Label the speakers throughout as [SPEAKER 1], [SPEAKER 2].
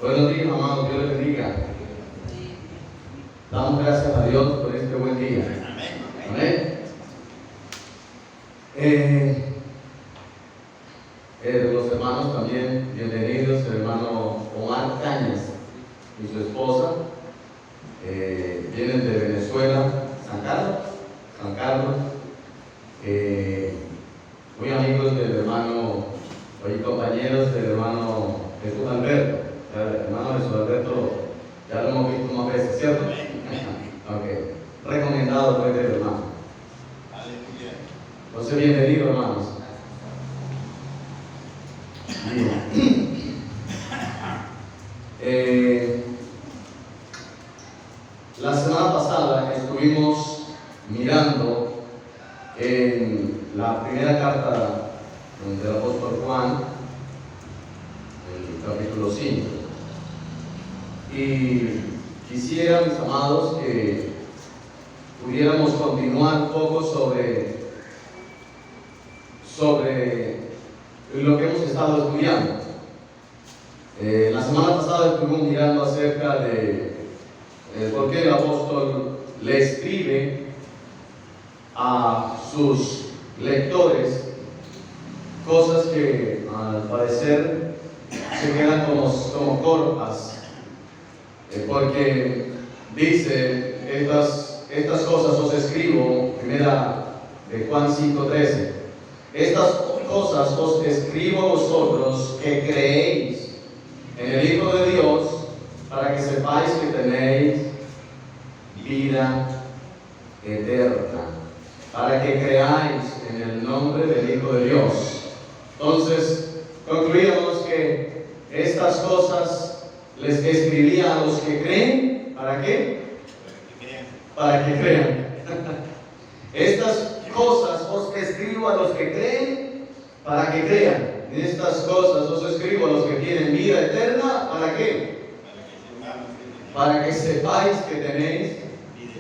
[SPEAKER 1] Buenos días, amados, Dios les bendiga. Damos gracias a Dios por este buen día. Amén. Los hermanos también, bienvenidos, el hermano Omar Cañas y su esposa. Vienen de Venezuela, San Carlos. Muy amigos del hermano, hoy compañeros del hermano Jesús Alberto. El hermano Jesús Alberto ya lo hemos visto más veces, ¿cierto? Okay. Recomendado pues del hermano. Entonces, bienvenidos, hermanos. La semana pasada estuvimos mirando en la primera carta del apóstol Juan, el capítulo 5. Y quisiera, mis amados, que pudiéramos continuar un poco sobre lo que hemos estado estudiando. La semana pasada estuvimos mirando acerca de por qué el apóstol le escribe a sus lectores cosas que al parecer se quedan como cortas, porque dice estas cosas os escribo, primera de Juan 5:13, estas cosas os escribo a vosotros que creéis en el Hijo de Dios, para que sepáis que tenéis vida eterna, para que creáis en el nombre del Hijo de Dios. Entonces, concluíamos que estas cosas les escribía a los que creen. ¿Para qué? Para que crean. Estas cosas os escribo a los que creen, para que crean. Estas cosas os escribo a los que tienen vida eterna. ¿Para qué? Para que sepáis que tenéis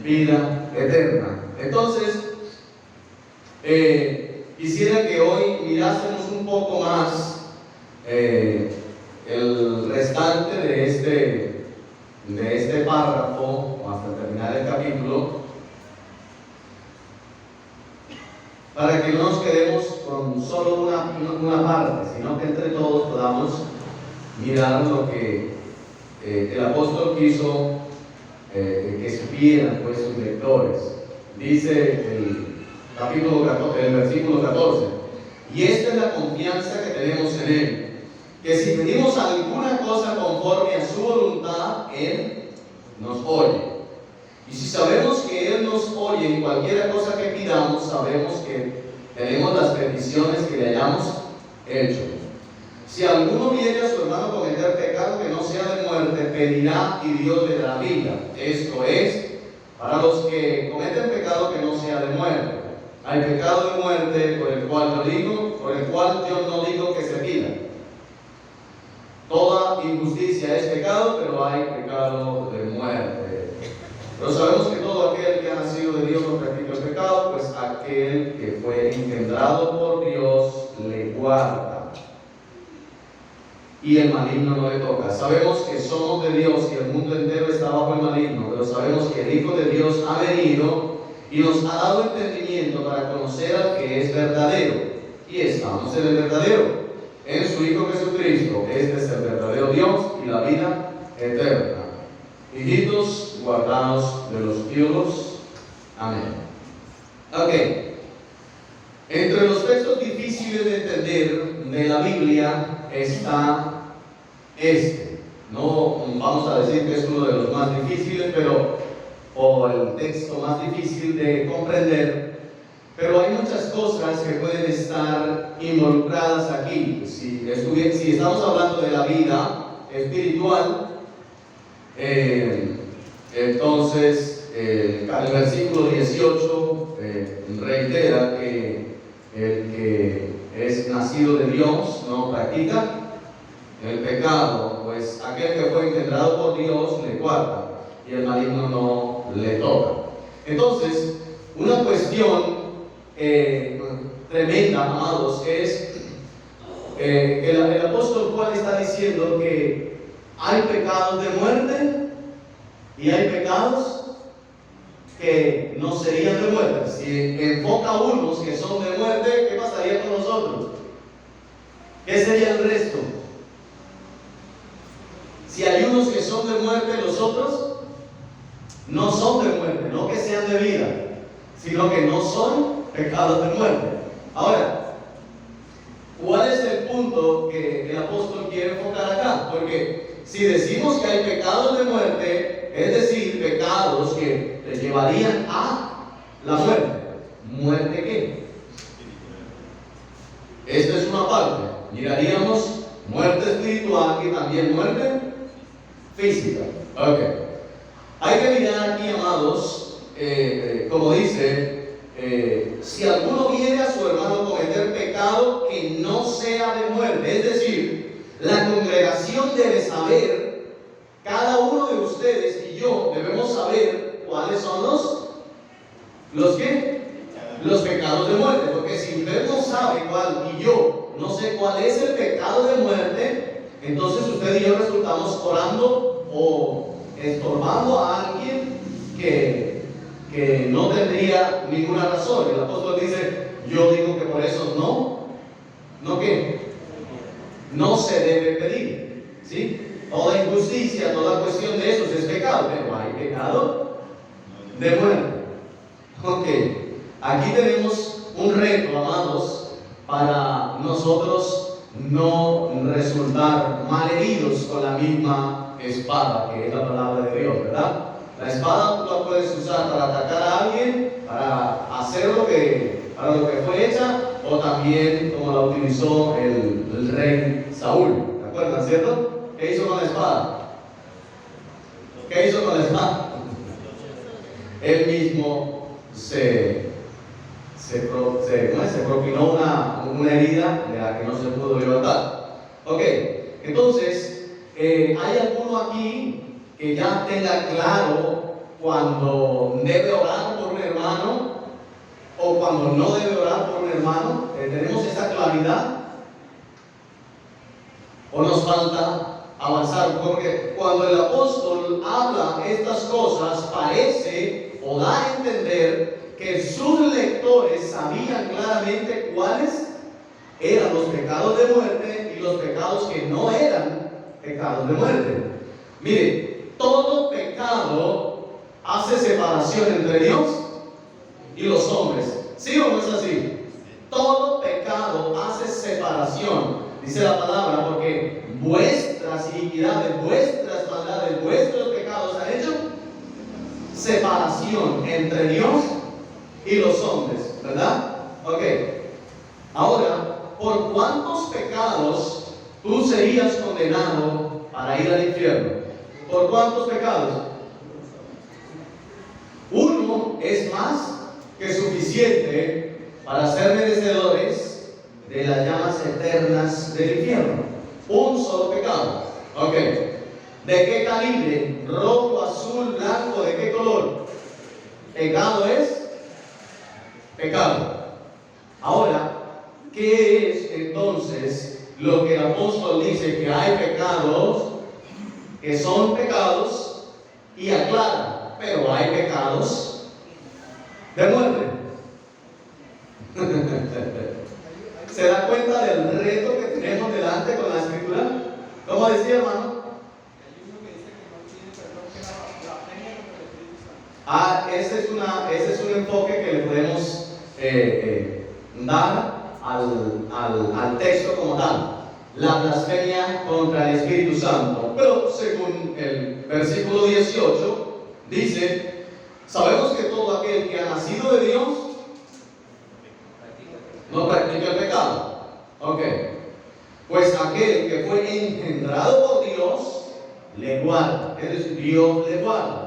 [SPEAKER 1] vida eterna. Entonces, quisiera que hoy mirásemos un poco más el restante de este párrafo, hasta terminar el capítulo, para que no nos quedemos con solo una parte, sino que entre todos podamos mirar lo que el apóstol quiso que supieran pues sus lectores. Dice el versículo 14: y esta es la confianza que tenemos en Él, que si pedimos alguna cosa conforme a su voluntad, Él nos oye. Y si sabemos que Él nos oye en cualquiera cosa que pidamos, sabemos que tenemos las peticiones que le hayamos hecho. Si alguno viene a su hermano a cometer pecado que no sea de muerte, pedirá y Dios le dará vida. Esto es, para los que cometen pecado que no sea de muerte. Hay pecado de muerte por el cual yo no digo que se pida. Toda injusticia es pecado, pero hay pecado de muerte. Pero sabemos que todo aquel que ha nacido de Dios no practica el pecado, pues aquel que fue engendrado por Dios le guarda, y el maligno no le toca. Sabemos que somos de Dios y el mundo entero está bajo el maligno, pero sabemos que el Hijo de Dios ha venido y nos ha dado entendimiento para conocer al que es verdadero, y estamos en el verdadero, en su Hijo Jesucristo. Este es el verdadero Dios y la vida eterna. Hijitos guardados de los ídolos. Amén. Ok. Entre los textos difíciles de entender de la Biblia está este. No vamos a decir que es uno de los más difíciles, o el texto más difícil de comprender, pero hay muchas cosas que pueden estar involucradas aquí. Si estamos hablando de la vida espiritual, entonces el versículo 18 reitera que el que es nacido de Dios no practica el pecado, pues aquel que fue engendrado por Dios le guarda y el maligno no le toca. Entonces, una cuestión tremenda, amados, es que el apóstol Juan está diciendo que hay pecados de muerte y hay pecados que no serían de muerte. Si enfoca a unos que son de muerte, ¿qué pasaría con nosotros? ¿Qué sería el resto? Si hay unos que son de muerte, los otros no son de muerte, no que sean de vida, sino que no son pecados de muerte. Ahora, ¿cuál es el punto que el apóstol quiere enfocar acá? Porque si decimos que hay pecados de muerte, es decir, pecados que les llevarían a la muerte. ¿Muerte qué? Esta es una parte. Miraríamos muerte espiritual y también muerte física. Ok. Hay que mirar aquí, amados, como dice, si alguno viere a su hermano cometer pecado que no sea de muerte, es decir, la congregación debe saber, cada uno de ustedes y yo debemos saber cuáles son los pecados de muerte, porque si usted no sabe cuál y yo no sé cuál es el pecado de muerte, entonces usted y yo resultamos orando o estorbando a alguien que no tendría ninguna razón. El apóstol dice, yo digo que por eso no se debe pedir, ¿sí? Toda injusticia, toda cuestión de esos es pecado, pero hay pecado de muerte. Ok, aquí tenemos un reto, amados, para nosotros no resultar malheridos con la misma espada, que es la palabra de Dios, ¿verdad? La espada tú la puedes usar para atacar a alguien, para hacer para lo que fue hecha, o también como la utilizó el rey Saúl. ¿Se acuerdan, cierto? ¿Qué hizo con la espada? ¿Qué hizo con la espada? Él mismo se propinó una herida de la que no se pudo levantar. Ok, entonces, ¿hay alguno aquí que ya tenga claro cuando debe orar por un hermano o cuando no debe orar por un hermano? ¿Tenemos esa claridad? ¿O nos falta avanzar? Porque cuando el apóstol habla estas cosas, parece o da a entender que sus lectores sabían claramente cuáles eran los pecados de muerte y los pecados que no eran pecados de muerte. Mire, todo pecado hace separación entre Dios y los hombres. ¿Sí o no es así? Todo pecado hace separación. Dice la palabra, porque vuestras iniquidades, vuestras maldades, vuestros pecados han hecho separación entre Dios y los hombres, ¿verdad? Ok. Ahora, ¿por cuántos pecados tú serías condenado para ir al infierno? ¿Por cuántos pecados? Uno es más que suficiente para ser merecedores de las llamas eternas del infierno. Un solo pecado. Ok. ¿De qué calibre? Rojo, azul, blanco, ¿de qué color? Pecado es pecado. Ahora, ¿qué es entonces lo que el apóstol dice? Que hay pecados que son pecados y aclara, pero hay pecados de muerte. ¿Se da cuenta del reto que tenemos delante con la escritura? ¿Cómo decía, hermano? Ese es un enfoque que le podemos dar al texto como tal. La blasfemia contra el Espíritu Santo. Pero según el versículo 18, dice, sabemos que todo aquel que ha nacido de Dios no practica el pecado. Ok. Pues aquel que fue engendrado por Dios le guarda. Es decir, Dios le guarda.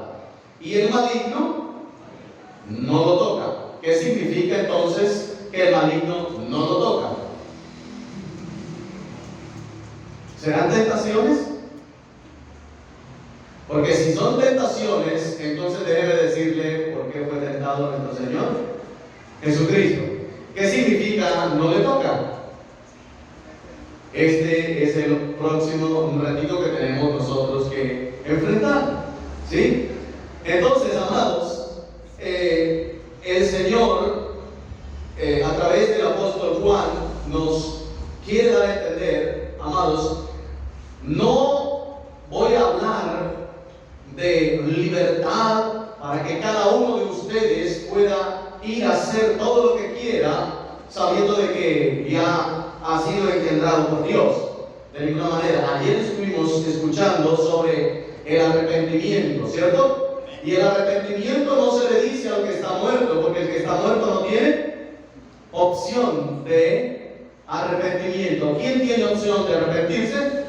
[SPEAKER 1] Y el maligno no lo toca. ¿Qué significa entonces que el maligno no lo toca? ¿Serán tentaciones? Porque si son tentaciones, entonces debe decirle por qué fue tentado nuestro Señor Jesucristo. ¿Qué significa no le toca? Este es el próximo ratito que tenemos nosotros que enfrentar, ¿sí? Entonces, amados, el Señor, a través del apóstol Juan, nos quiere dar a entender, amados, no voy a hablar de libertad para que cada uno de ustedes pueda ir a hacer todo lo que quiera, sabiendo de que ya ha sido engendrado por Dios. De ninguna manera. Ayer estuvimos escuchando sobre el arrepentimiento, ¿cierto? Y el arrepentimiento no se le dice al que está muerto, porque el que está muerto no tiene opción de arrepentimiento. ¿Quién tiene opción de arrepentirse?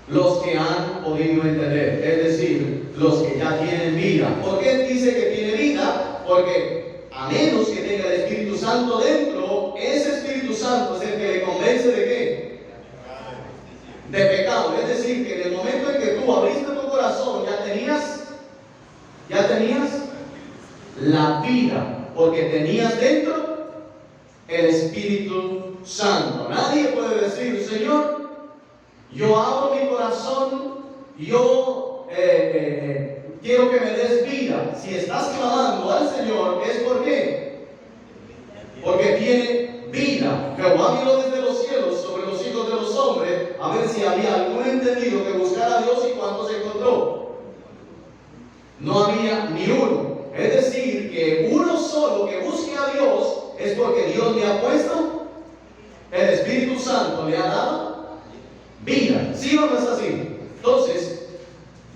[SPEAKER 1] Los que han podido entender, es decir, los que ya tienen vida. ¿Por qué dice que tiene vida? Porque a menos que tenga el Espíritu Santo dentro, ese Espíritu Santo es el que le convence ¿de qué? De pecado. Es decir, que en el momento en que tú abriste tu corazón, ya tenías la vida, porque tenías dentro el Espíritu Santo. Nadie puede decir, Señor, yo abro mi corazón, yo quiero que me des vida. Si estás clamando al Señor, ¿es por qué? Porque tiene vida. Jehová miró desde los cielos sobre los hijos de los hombres a ver si había algún entendido que buscara a Dios, y cuántos encontró. No había ni uno. Es decir, que uno solo que busque a Dios es porque Dios le ha puesto el Espíritu Santo, le ha dado vida. ¿Sí o no es así? Entonces,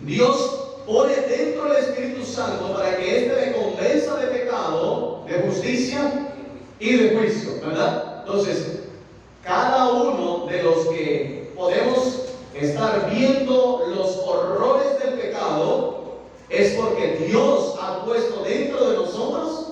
[SPEAKER 1] Dios pone dentro del Espíritu Santo para que éste me convenza de pecado, de justicia y de juicio, ¿verdad? Entonces, cada uno de los que podemos estar viendo los horrores del pecado es porque Dios ha puesto dentro de nosotros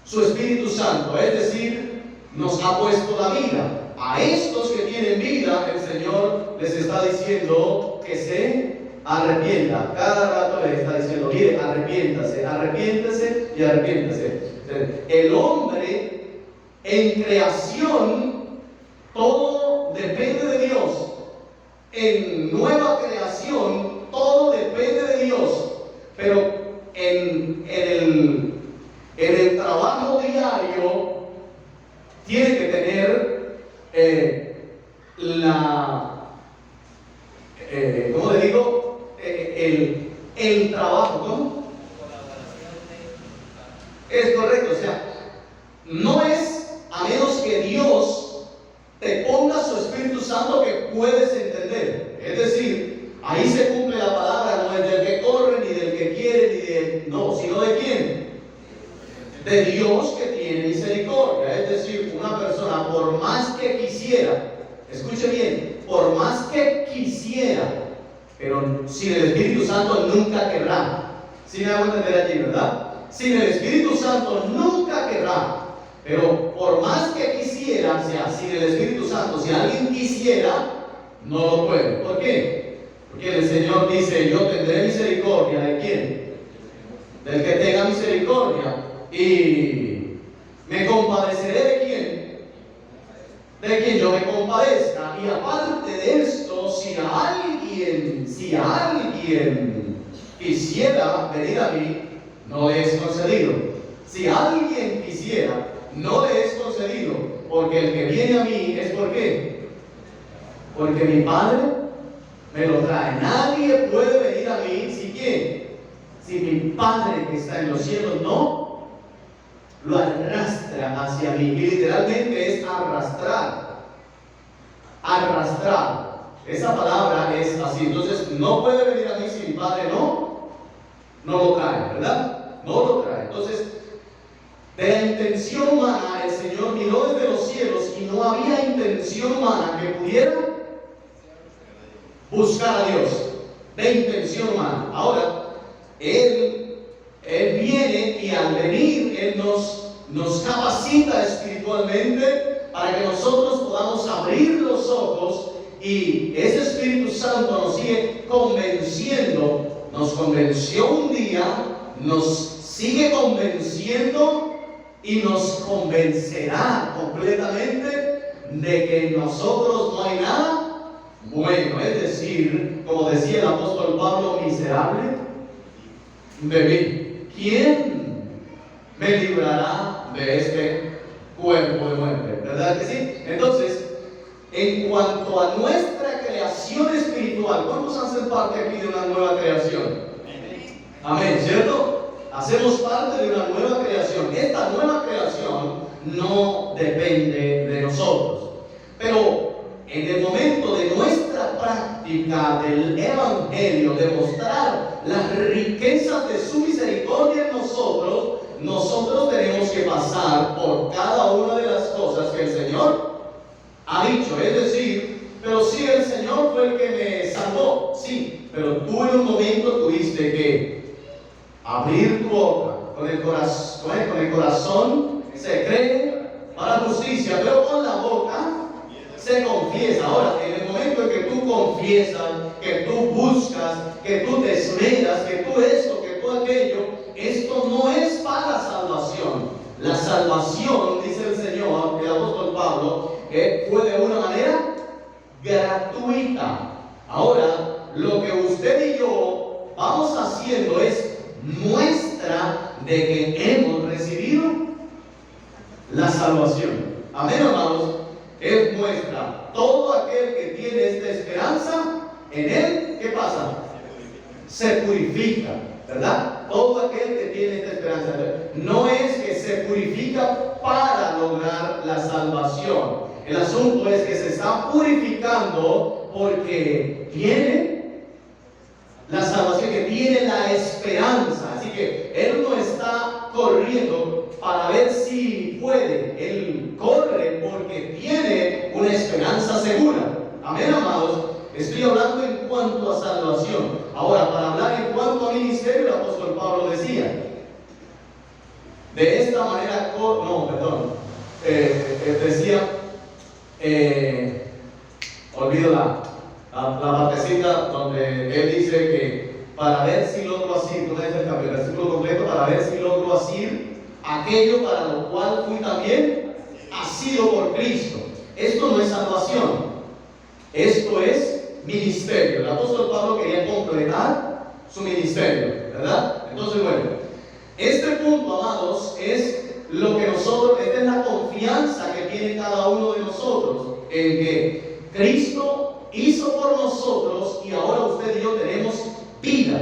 [SPEAKER 1] su Espíritu Santo, es decir, nos ha puesto la vida. A estos que tienen vida, el Señor les está diciendo que se arrepienta. Cada rato les está diciendo, mire, arrepiéntase, arrepiéntase y arrepiéntase. El hombre en creación, todo depende de Dios. En nueva creación, todo depende de Dios. Pero en el trabajo diario, tiene que tener ¿cómo le digo? El trabajo, ¿cómo? Es correcto, o sea, no es a menos que Dios te ponga su Espíritu Santo que puedes entender. Es decir, ahí se cumple la palabra, no es del que corre, ni del que quiere, ni de... No, sino de quién. De Dios que tiene misericordia. Es decir, una persona por más que quisiera, escuche bien, por más que quisiera, pero sin el Espíritu Santo nunca querrá. ¿Sí me hago entender allí, verdad? Sin el Espíritu Santo nunca querrá. Pero por más que quisiera, o sea, sin el Espíritu Santo, si alguien quisiera, no lo puede. ¿Por qué? Porque el Señor dice, yo tendré misericordia ¿de quién? Del que tenga misericordia. Y me compadeceré ¿de quién? De quien yo me compadezca. Y aparte de esto, si alguien quisiera venir a mí, no le es concedido. Si alguien quisiera, no le es concedido. Porque el que viene a mí es ¿por qué? Porque mi Padre me lo trae. Nadie puede venir a mí si ¿quién? Si mi Padre que está en los cielos no lo arrastra hacia mí. Y literalmente es arrastrar. Arrastrar. Esa palabra es así. Entonces no puede venir a mí si mi Padre no lo trae, ¿verdad? No lo trae. Entonces, de la intención humana, el Señor miró desde los cielos y no había intención humana que pudiera buscar a Dios. De intención humana. Ahora, Él viene y al venir, Él nos capacita espiritualmente para que nosotros podamos abrir los ojos y ese Espíritu Santo nos sigue convenciendo. Nos convenció un día, nos sigue convenciendo y nos convencerá completamente de que en nosotros no hay nada bueno, es decir, como decía el apóstol Pablo, miserable de mí. ¿Quién me librará de este cuerpo de muerte? ¿Verdad que sí? Entonces, en cuanto a nuestra creación espiritual, ¿cuántos hacen parte aquí de una nueva creación? Amén, ¿cierto? Hacemos parte de una nueva creación. Esta nueva creación no depende de nosotros. Pero en el momento de nuestra práctica del Evangelio, de mostrar las riquezas de su misericordia en nosotros, nosotros tenemos que pasar por cada una de las cosas que el Señor ha dicho. Es decir, pero si el Señor fue el que me salvó, sí, pero tú en un momento tuviste que abrir tu boca. Con el corazón se cree para justicia, pero con la boca se confiesa. Ahora, en el momento en que tú confiesas, que tú buscas, que tú te esmeras, que tú esto, que tú aquello, esto no es para salvación. La salvación, dice el Señor, el apóstol Pablo, fue de una manera gratuita. Ahora, lo que usted y yo vamos haciendo es muestra de que hemos recibido la salvación. Amén, amados. Es muestra. Todo aquel que tiene esta esperanza en él, ¿qué pasa? Se purifica, ¿verdad? Todo aquel que tiene esta esperanza no es que se purifica para lograr la salvación. El asunto es que se está purificando porque tiene la salvación, que tiene la esperanza. Así que él no está corriendo para ver si puede. Él corre porque tiene una esperanza segura. Amén, amados. Estoy hablando en cuanto a salvación. Ahora, para hablar en cuanto a ministerio, el apóstol Pablo decía, de esta manera, decía, olvido la partecita donde él dice que para ver si logro asir, no es el versículo completo, para ver si logro asir aquello para lo cual fui también asido por Cristo. Esto no es salvación, esto es ministerio. El apóstol Pablo quería completar su ministerio, ¿verdad? Entonces, bueno, este punto, amados, es lo que nosotros, esta es la confianza que tiene cada uno de nosotros, en que Cristo hizo por nosotros y ahora usted y yo tenemos vida,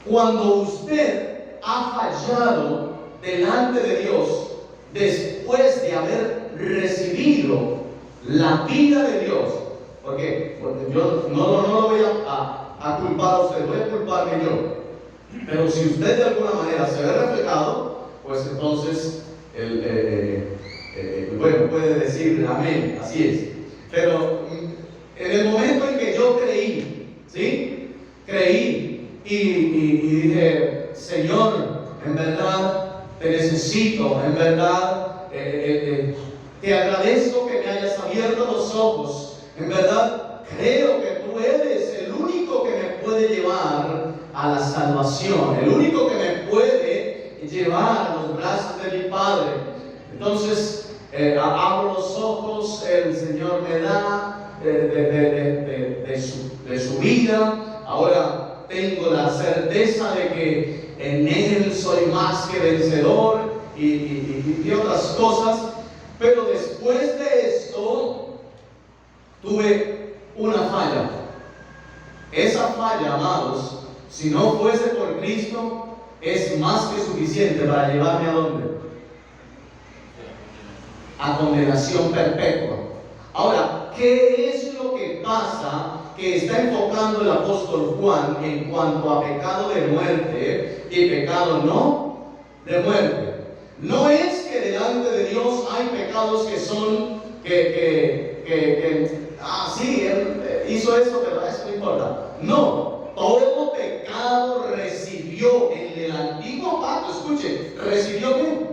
[SPEAKER 1] Cuando usted ha fallado delante de Dios, después de haber recibido la vida de Dios, porque yo no lo voy a culpar a usted, voy a culparme yo. Pero si usted de alguna manera se ve reflejado, pues entonces bueno, puede decir amén, así es. Pero en el momento en que yo creí, ¿sí? Creí y dije, Señor, en verdad te necesito, en verdad te agradezco que me hayas abierto los ojos, en verdad creo que tú eres el único que me puede llevar a la salvación, el único que me puede llevar a los brazos de mi Padre. Entonces abro los ojos, el Señor me da de su vida. Ahora tengo la certeza de que en Él soy más que vencedor y otras cosas. Pero después de esto tuve una falla. Esa falla, amados, si no fuese por Cristo, es más que suficiente para llevarme ¿a dónde? A condenación perpetua. Ahora, ¿qué es lo que pasa que está enfocando el apóstol Juan en cuanto a pecado de muerte y pecado no de muerte? No es que delante de Dios hay pecados que son sí, él hizo esto, pero eso no importa. No, todo pecado recibió en el antiguo pacto, escuche, recibió ¿qué?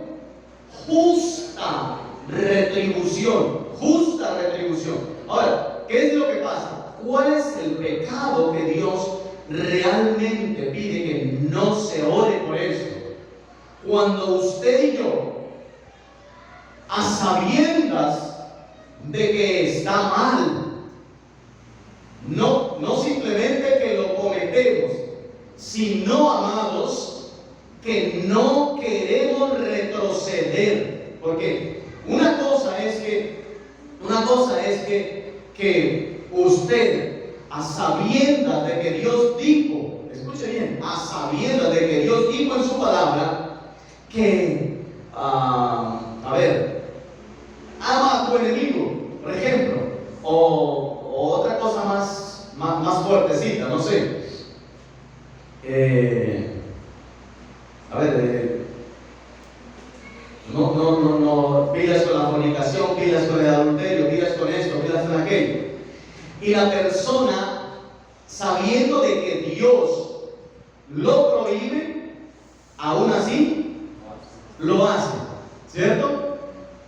[SPEAKER 1] Justa retribución. Ahora, ¿qué es lo que pasa? ¿Cuál es el pecado que Dios realmente pide que no se ore por eso? Cuando usted y yo a sabiendas de que está mal. No simplemente que lo cometemos, sino, amados, que no queremos retroceder. Porque una cosa es que usted, a sabiendas de que Dios dijo, escuche bien, a sabiendas de que Dios dijo en su palabra que, ama a tu enemigo, por ejemplo, o otra cosa más fuertecita, no sé. No, pilas con la fornicación, pilas con el adulterio, pilas con esto, pilas con aquello. Y la persona, sabiendo de que Dios lo prohíbe, aún así lo hace, ¿cierto?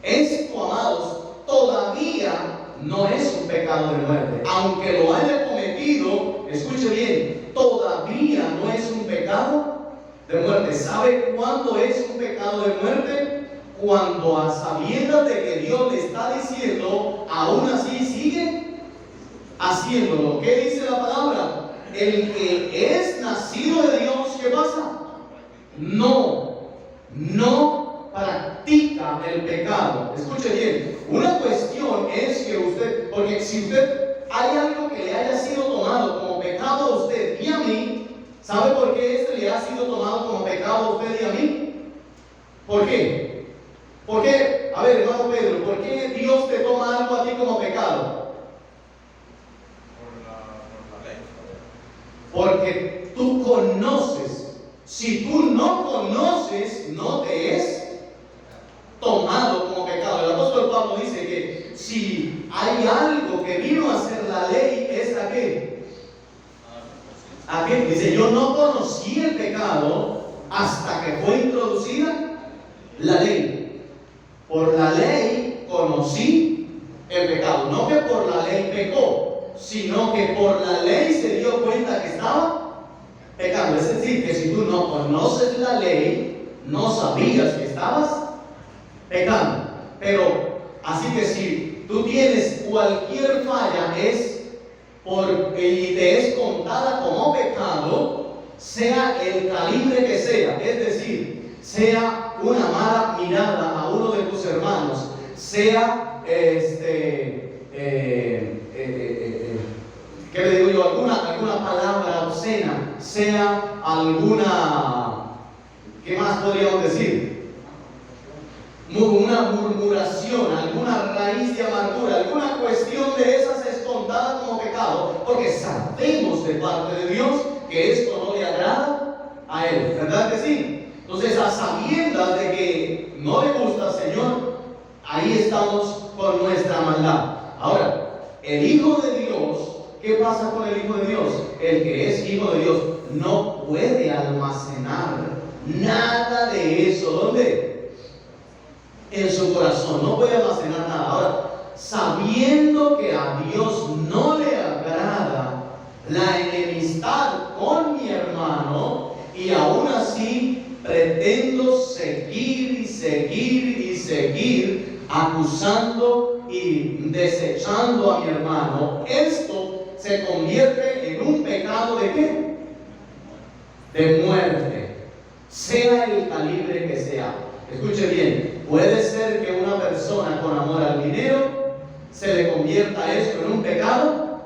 [SPEAKER 1] Esto, amados, todavía no es un pecado de muerte. Aunque lo haya cometido, escuche bien, todavía no es un pecado de muerte. ¿Sabe cuándo es un pecado de muerte? Cuando, a sabiendas de que Dios le está diciendo, aún así sigue haciéndolo. ¿Qué dice la palabra? El que es nacido de Dios, ¿qué pasa? No practica el pecado. Escuche bien, una cuestión es que usted, porque si usted hay algo que le haya sido tomado como pecado a usted y a mí, ¿sabe por qué este le ha sido tomado como pecado a usted y a mí? ¿Por qué? ¿Por qué? A ver, hermano Pedro, ¿por qué Dios te toma algo a ti como pecado?
[SPEAKER 2] Por la ley.
[SPEAKER 1] Porque tú conoces. Si tú no conoces, no te es tomado como pecado. El apóstol Pablo dice que si hay algo que vino a ser la ley, ¿es a qué? ¿A qué? Dice, yo no conocí el pecado hasta que fue introducida la ley. Por la ley conocí el pecado. No que por la ley pecó, sino que por la ley se dio cuenta que estaba pecando. Es decir, que si tú no conoces la ley, no sabías que estabas pecando. Pero, así que si tú tienes cualquier falla y te es contada como pecado, sea el calibre que sea, es decir, sea una mala mirada a uno de tus hermanos, sea ¿qué le digo yo? Alguna palabra obscena, sea ¿qué más podríamos decir? Una murmuración, alguna raíz de amargura, alguna cuestión de esas es contada como pecado, porque sabemos de parte de Dios que esto no le agrada a Él, ¿verdad que sí? Entonces, a sabiendas de que no le gusta al Señor, ahí estamos con nuestra maldad. Ahora, el Hijo de Dios, ¿qué pasa con el Hijo de Dios? El que es Hijo de Dios no puede almacenar nada de eso. ¿Dónde? En su corazón. No puede almacenar nada. Ahora, sabiendo que a Dios no le agrada la enemistad con mi hermano, y aún así pretendo seguir acusando y desechando a mi hermano, esto se convierte en un pecado ¿de qué? De muerte, sea el calibre que sea. Escuche bien, puede ser que una persona con amor al dinero se le convierta esto en un pecado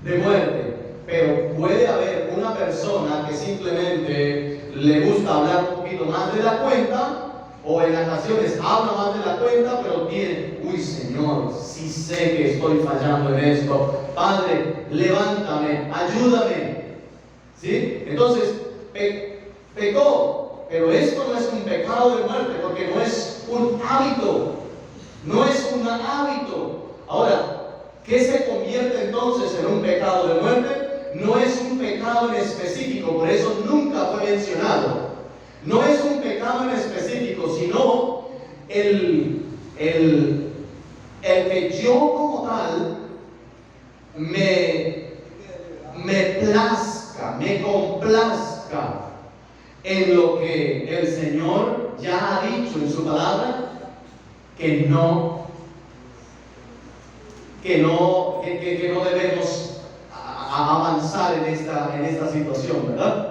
[SPEAKER 1] de muerte, pero puede haber una persona que simplemente le gusta hablar un poquito más de la cuenta, o en ocasiones habla más de la cuenta, pero tiene, Señor, sí sé que estoy fallando en esto, Padre, levántame, ayúdame, ¿sí? Entonces, pecó, pero esto no es un pecado de muerte, porque no es un hábito, Ahora, ¿qué se convierte entonces en un pecado de muerte? No es un pecado en específico, por eso nunca fue mencionado. No es un pecado en específico, sino el que yo como tal me plazca, me complazca en lo que el Señor ya ha dicho en su palabra que no debemos avanzar en esta situación, ¿verdad?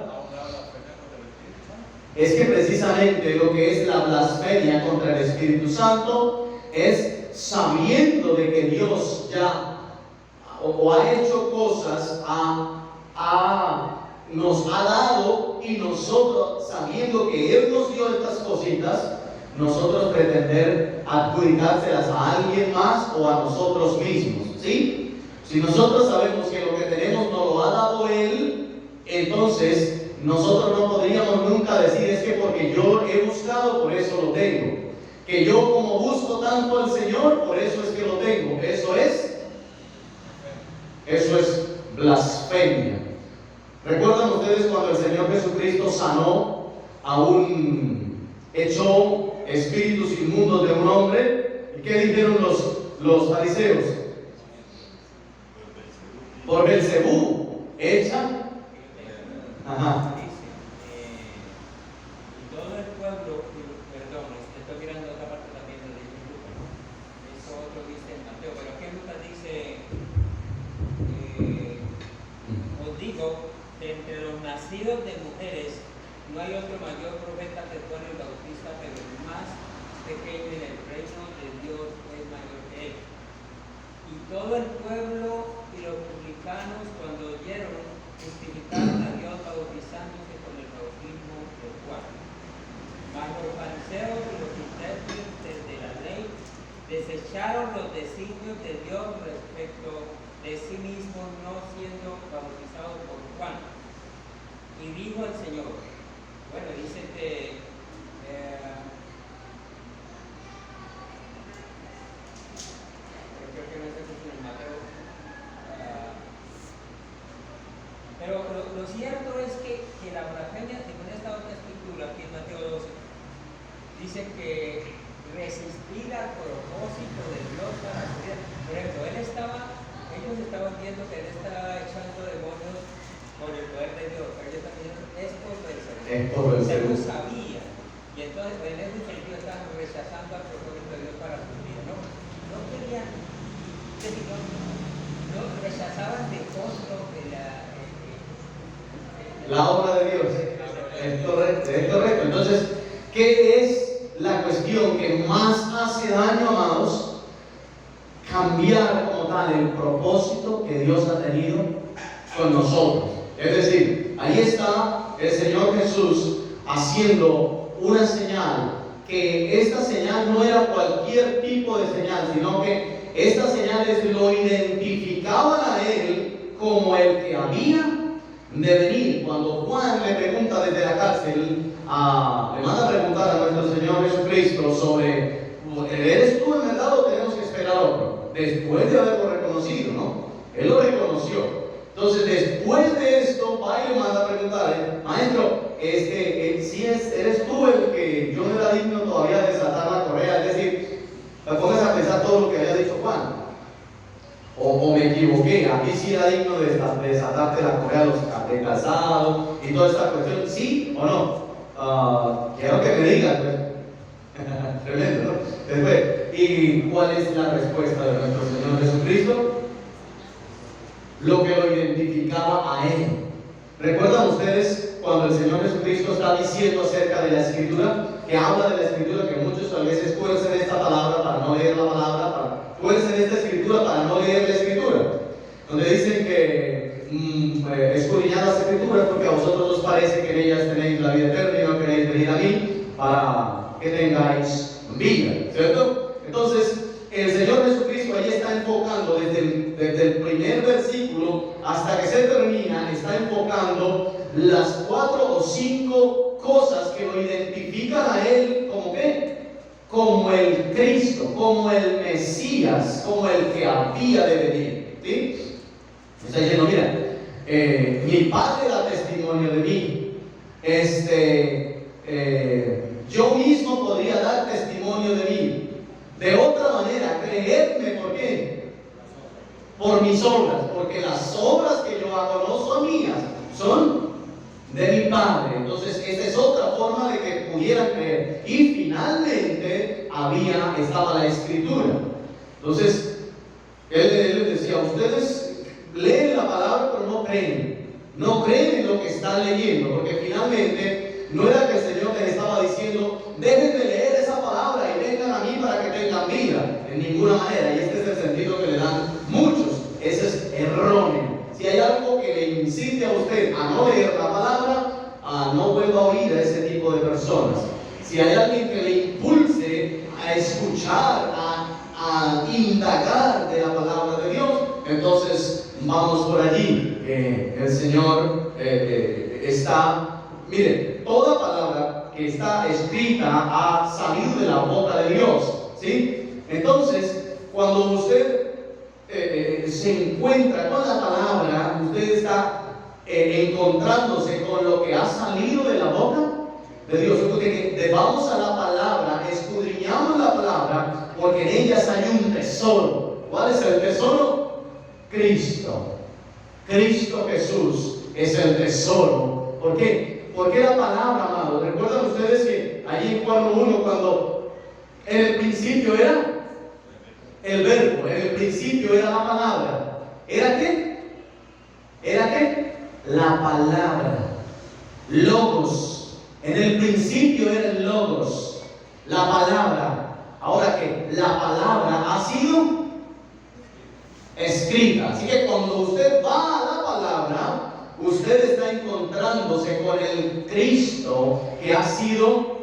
[SPEAKER 1] Es que precisamente lo que es la blasfemia contra el Espíritu Santo es sabiendo de que Dios ya o ha hecho cosas, nos ha dado, y nosotros, sabiendo que Él nos dio estas cositas, nosotros pretender adjudicárselas a alguien más o a nosotros mismos, ¿sí? Si nosotros sabemos que lo que tenemos nos lo ha dado Él, entonces nosotros no podríamos nunca decir es que porque yo he buscado, por eso lo tengo. Que yo como busco tanto al Señor, por eso es que lo tengo. Eso es blasfemia. ¿Recuerdan ustedes cuando el Señor Jesucristo sanó echó espíritus inmundos de un hombre? ¿Y qué dijeron los fariseos? Por Belcebú echa. Ajá.
[SPEAKER 2] Y todo el pueblo, perdón, estoy mirando otra parte también de Lucas. Eso otro dice en Mateo, pero aquí Lucas dice, os digo, que entre los nacidos de mujeres no hay otro mayor profeta que Juan el Bautista, pero el más pequeño en el reino de Dios es mayor que él. Y todo el pueblo y los publicanos, cuando oyeron, justificaron a Dios bautizándose con el bautismo de Juan. Mas los fariseos y los intérpretes de la ley desecharon los designios de Dios respecto de sí mismos, no siendo bautizados por Juan. Y dijo el Señor, bueno, dice que creo que no está escrito en Mateo. Pero lo cierto es que la blasfemia, según esta otra escritura, aquí en Mateo 12, dice que resistir al propósito de Dios para su vida. Por ejemplo, ellos estaban viendo que él estaba echando demonios por el poder de Dios, pero ellos también es por Belcebú. Belcebú sabía, y entonces en ese sentido estaban rechazando al propósito de Dios para su vida. No querían, no rechazaban de fondo
[SPEAKER 1] la obra de Dios. Es correcto. Entonces, ¿qué es la cuestión que más hace daño, amados? Cambiar como tal el propósito que Dios ha tenido con nosotros. Es decir, ahí está el Señor Jesús haciendo una señal, que esta señal no era cualquier tipo de señal, sino que estas señales lo identificaban a Él como el que había de venir. Cuando Juan le pregunta desde la cárcel, le manda a preguntar a nuestro Señor Jesucristo sobre, ¿eres tú en verdad o tenemos que esperar otro? Después de haberlo reconocido, ¿no? Él lo reconoció. Entonces, después de esto, va y le manda a preguntar, maestro, si eres tú el que yo no era digno todavía de desatar la correa, es decir, te pongas a pensar todo lo que había dicho Juan. O me equivoqué, aquí sí era digno de desatarte la correa de calzado y toda esta cuestión, ¿sí o no? Quiero que me digan, pues. Tremendo, ¿no? Después, ¿y cuál es la respuesta de nuestro Señor Jesucristo? Lo que lo identificaba a Él. ¿Recuerdan ustedes cuando el Señor Jesucristo está diciendo acerca de la Escritura? Que habla de la Escritura, que muchos a veces fuercen esta palabra para no leer la palabra, fuercen esta Escritura para no leer la Escritura. Donde dicen que escudriñad las Escrituras porque a vosotros os parece que en ellas tenéis la vida eterna y no queréis venir a mí para que tengáis vida, ¿cierto? Entonces, el Señor Jesucristo ahí está enfocando desde el primer versículo hasta que se termina, está enfocando las 4 o 5 cosas que lo identifican a Él como ¿qué? Como el Cristo, como el Mesías, como el que había de venir, ¿sí? Está diciendo, mira, mi Padre da testimonio de mí, yo mismo podría dar testimonio de mí. De otra manera, creedme, ¿por qué? Por mis obras, porque las obras que yo hago no son mías, son de mi Padre. Entonces, esta es otra forma de que pudieran creer. Y finalmente, estaba la escritura. Entonces, él les decía, ustedes leen la palabra pero no creen. No creen en lo que están leyendo, porque finalmente no era que el Señor les estaba diciendo, dejen de leer esa palabra y vengan a mí para que tengan vida. En ninguna manera, y este es el sentido que le dan muchos. Ese es erróneo. Si hay algo que le incite a usted a no leer la palabra, no vuelva a oír a ese tipo de personas. Si hay alguien que le impulse a escuchar, a indagar de la palabra de Dios, entonces vamos por allí. El Señor está, mire, toda palabra que está escrita ha salido de la boca de Dios, ¿sí? Entonces, cuando usted se encuentra con la palabra, usted está encontrándose con lo que ha salido de la boca de Dios. Porque vamos a la palabra, escudriñamos la palabra, porque en ellas hay un tesoro. ¿Cuál es el tesoro? Cristo. Cristo Jesús es el tesoro. ¿Por qué? Porque la palabra, amados, recuerdan ustedes que allí en Juan 1, cuando en el principio era el verbo, en el principio era la palabra. ¿Era qué? ¿Era qué? La palabra. Logos. En el principio era el logos. La palabra. Ahora que la palabra ha sido escrita. Así que cuando usted va a la palabra, usted está encontrándose con el Cristo que ha sido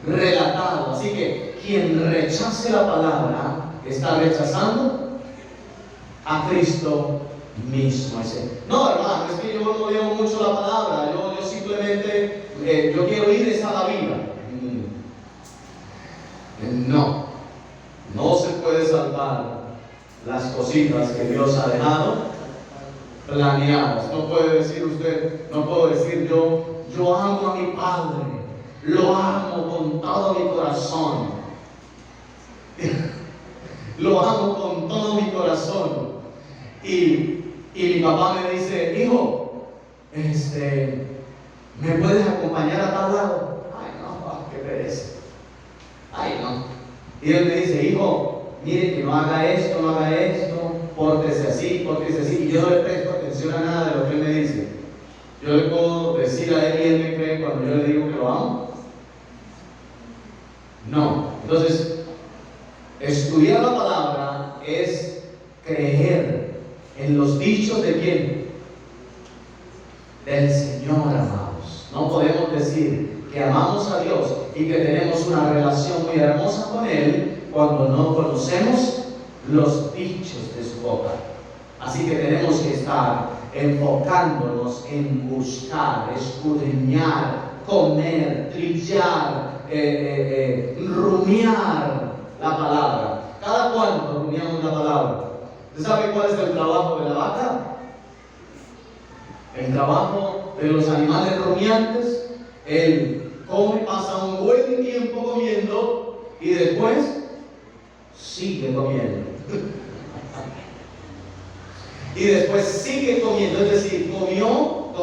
[SPEAKER 1] relatado. Así que quien rechace la palabra está rechazando a Cristo mismo. No, hermano, es que yo no leo mucho la palabra, yo simplemente yo quiero ir a la vida. No se puede salvar las cositas que Dios ha dejado planeadas. No puede decir usted, no puedo decir yo amo a mi Padre, lo amo con todo mi corazón. Lo amo con todo mi corazón. Y mi papá me dice, hijo, ¿me puedes acompañar a tal lado? Ay, no, qué pereza. Ay, no. Y él me dice, hijo, mire que no haga esto, pórtese así. Y yo no le presto atención a nada de lo que él me dice. Yo le puedo decir a él y él me cree cuando yo le digo que lo amo. No. Entonces, estudiar la palabra es creer en los dichos de ¿quién? Del Señor, amados. No podemos decir que amamos a Dios y que tenemos una relación muy hermosa con Él cuando no conocemos los dichos de su boca. Así que tenemos que estar enfocándonos en buscar, escudriñar, comer, trillar, rumiar la palabra. ¿Cada cuánto rumiamos la palabra? ¿Usted sabe cuál es el trabajo de la vaca? El trabajo de los animales rumiantes. Él come, pasa un buen tiempo comiendo y después sigue comiendo. Y después sigue comiendo, es decir, comió,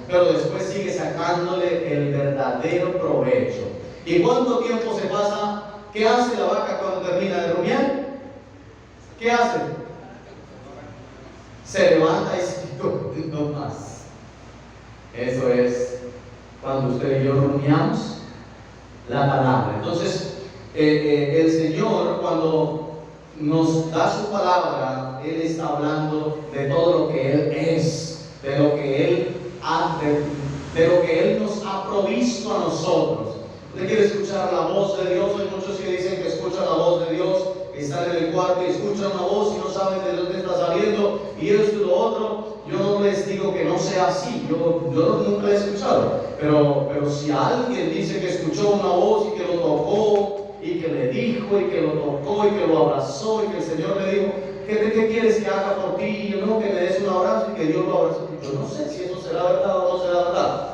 [SPEAKER 1] pero después sigue sacándole el verdadero provecho. ¿Y cuánto tiempo se pasa? ¿Qué hace la vaca cuando termina de rumiar? ¿Qué hace? Se levanta y sigue no más. Eso es cuando usted y yo rumiamos la palabra. Entonces, el Señor, cuando nos da su palabra, Él está hablando de todo lo que Él es, de lo que Él hace, de lo que Él nos ha provisto a nosotros. Usted quiere escuchar la voz de Dios. Hay muchos que dicen que escuchan la voz de Dios, están en el cuarto y escuchan una voz y no saben de dónde está saliendo y esto y lo otro. Yo no les digo que no sea así, yo nunca he escuchado, pero si alguien dice que escuchó una voz y que lo tocó y que le dijo y que lo tocó y que lo abrazó y que el Señor le dijo, ¿qué quieres que haga por ti? Y yo no, que me des un abrazo y que Dios lo abrace. Yo no sé si eso será verdad o no será verdad.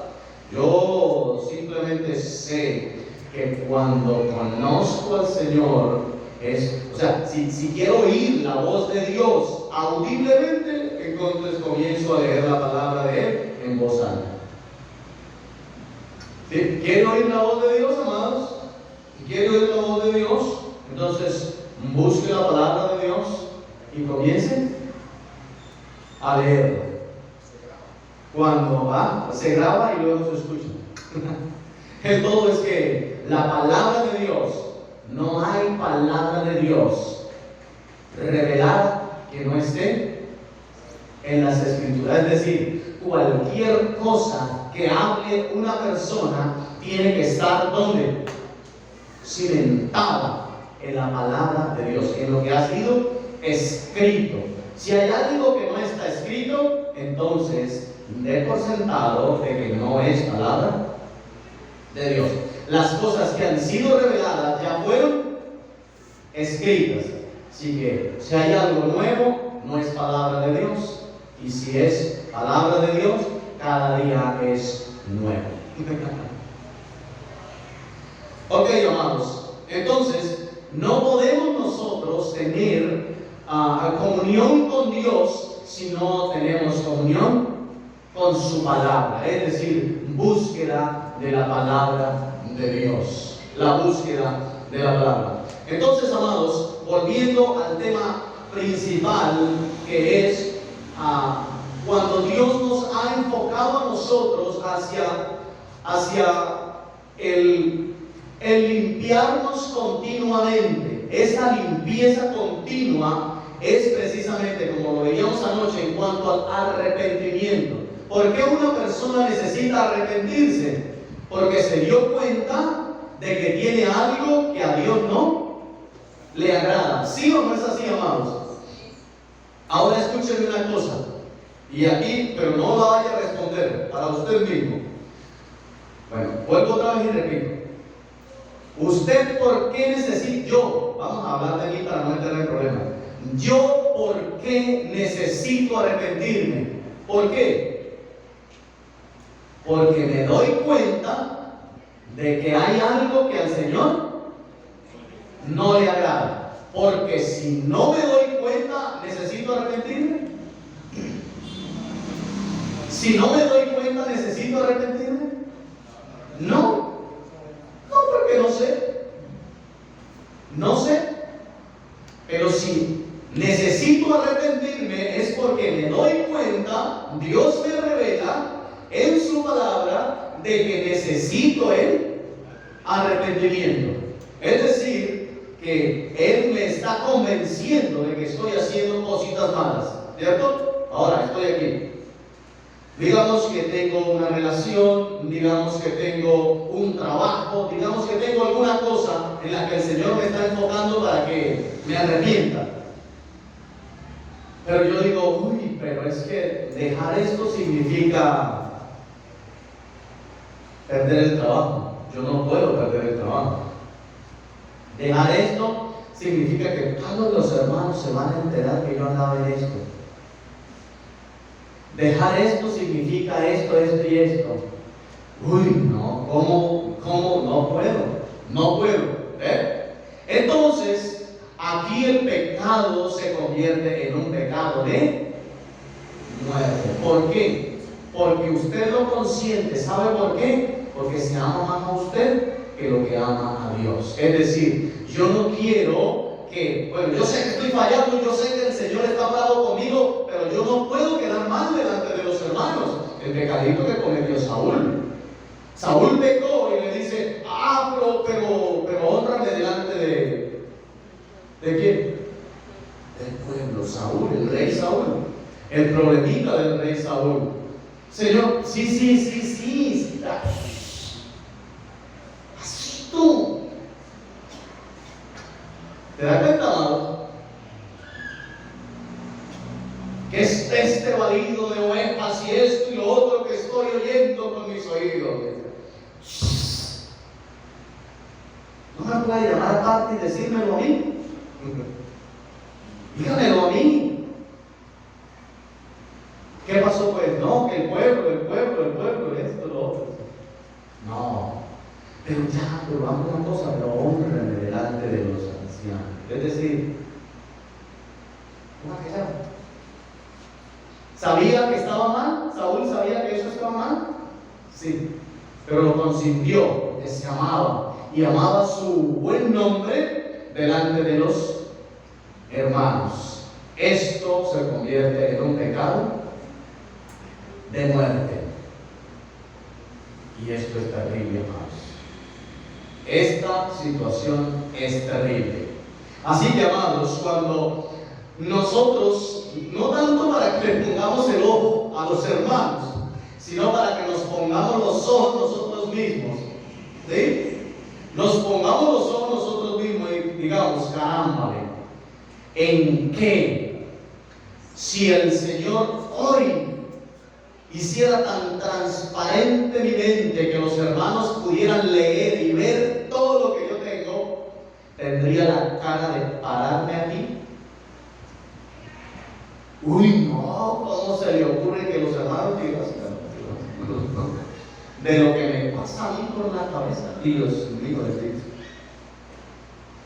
[SPEAKER 1] Yo simplemente sé que cuando conozco al Señor, si quiero oír la voz de Dios audiblemente, entonces comienzo a leer la palabra de Él en voz alta. ¿Sí? ¿Quiere oír la voz de Dios, amados? ¿Quiere oír la voz de Dios? Entonces, busque la palabra de Dios y comience a leerlo. Cuando va, se graba y luego se escucha. El todo es que la palabra de Dios, no hay palabra de Dios revelada que no esté en las Escrituras. Es decir, cualquier cosa que hable una persona tiene que estar ¿dónde? Cimentada en la palabra de Dios, en lo que ha sido escrito. Si hay algo que no está escrito, entonces dé por sentado de que no es palabra de Dios. Las cosas que han sido reveladas ya fueron escritas. Así que si hay algo nuevo, no es palabra de Dios. Y si es palabra de Dios, cada día es nuevo. Ok, amados. Entonces, no podemos nosotros tener comunión con Dios si no tenemos comunión con su palabra. Es decir, búsqueda de la palabra de Dios. La búsqueda de la palabra. Entonces, amados, volviendo al tema principal, que es cuando Dios nos ha enfocado a nosotros hacia el limpiarnos continuamente. Esa limpieza continua es precisamente, como lo veíamos anoche, en cuanto al arrepentimiento. ¿Por qué una persona necesita arrepentirse? Porque se dio cuenta de que tiene algo que a Dios no le agrada. ¿Sí o no es así, amados? Ahora escúchenme una cosa, y aquí, pero no la vaya a responder, para usted mismo. Bueno, vuelvo otra vez y repito. ¿Usted por qué necesita? Yo, vamos a hablar de aquí para no entrar en problema. ¿Yo por qué necesito arrepentirme? ¿Por qué? Porque me doy cuenta de que hay algo que al Señor no le agrada. Porque si no me doy cuenta, ¿necesito arrepentirme? Si no me doy cuenta, ¿necesito arrepentirme? No. No, porque no sé. No sé. Pero si necesito arrepentirme es porque me doy cuenta, Dios me revela en su palabra de que necesito el arrepentimiento. Es decir, que Él me está convenciendo de que estoy haciendo cositas malas, ¿cierto? Ahora estoy aquí. Digamos que tengo una relación, digamos que tengo un trabajo, digamos que tengo alguna cosa en la que el Señor me está enfocando para que me arrepienta. Pero yo digo, uy, pero es que dejar esto significa perder el trabajo. Yo no puedo perder el trabajo. Dejar esto significa que todos los hermanos se van a enterar que yo andaba en esto. Dejar esto significa esto, esto y esto. Uy, no, ¿cómo? No puedo. Entonces, aquí el pecado se convierte en un pecado de muerte. ¿Por qué? Porque usted lo consiente. ¿Sabe por qué? Porque se ama más a usted que lo que ama a Dios. Es decir, yo no quiero que, bueno, yo sé que estoy fallando, yo sé que el Señor está bravo conmigo, pero yo no puedo quedar mal delante de los hermanos. El pecadito que cometió Saúl. Saúl pecó y le dice, pero hónrame delante de ¿quién? Del pueblo, Saúl, el rey Saúl. El problemita del rey Saúl. Señor, sí. Así tú. ¿Te das cuenta, amado? Que es este balido de ovejas y esto y lo otro que estoy oyendo con mis oídos. ¿No me puede llamar aparte y decírmelo a mí? Dígamelo a mí. ¿Qué pasó pues? No, que el pueblo, esto, lo otro. No. Pero vamos a una cosa, pero honrenme delante de los ancianos. Es decir, una quejada. ¿Sabía que estaba mal? ¿Saúl sabía que eso estaba mal? Sí. pero lo consintió porque se amaba y amaba su buen nombre delante de los hermanos. Esto se convierte en un pecado de muerte. Y esto es terrible, hermanos. Esta situación es terrible. Así que, amados, cuando nosotros, no tanto para que le pongamos el ojo a los hermanos, sino para que nos pongamos los ojos nosotros mismos, ¿sí? Nos pongamos los ojos nosotros mismos y digamos, caramba, ¿en qué? Si el Señor hoy hiciera tan transparente mi mente que los hermanos pudieran leer y ver todo lo que yo tengo, tendría la cara de pararme aquí. Uy, no, ¿cómo se le ocurre que los hermanos digan de lo que me pasa a mí por la cabeza? Dios mío,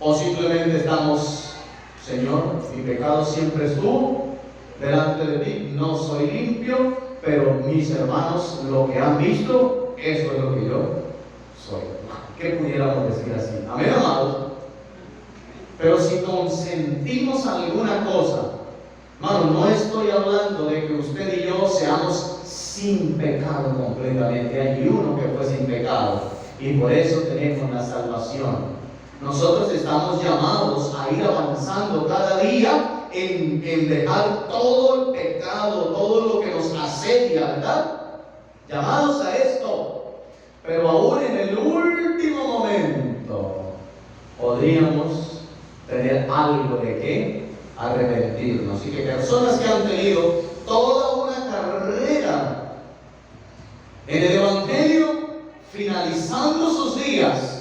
[SPEAKER 1] o simplemente estamos, Señor, mi pecado siempre estuvo delante de ti, no soy limpio, pero mis hermanos lo que han visto, eso es lo que yo soy. ¿Qué pudiéramos decir así? Amén, amados. Pero si consentimos alguna cosa, hermano, no estoy hablando de que usted y yo seamos sin pecado completamente. Hay uno que fue sin pecado y por eso tenemos la salvación. Nosotros estamos llamados a ir avanzando cada día en dejar todo el pecado, todo lo que nos asedia, ¿verdad? Llamados a esto. Pero aún en el último momento podríamos tener algo de qué arrepentirnos. Así que personas que han tenido toda una carrera en el Evangelio, finalizando sus días,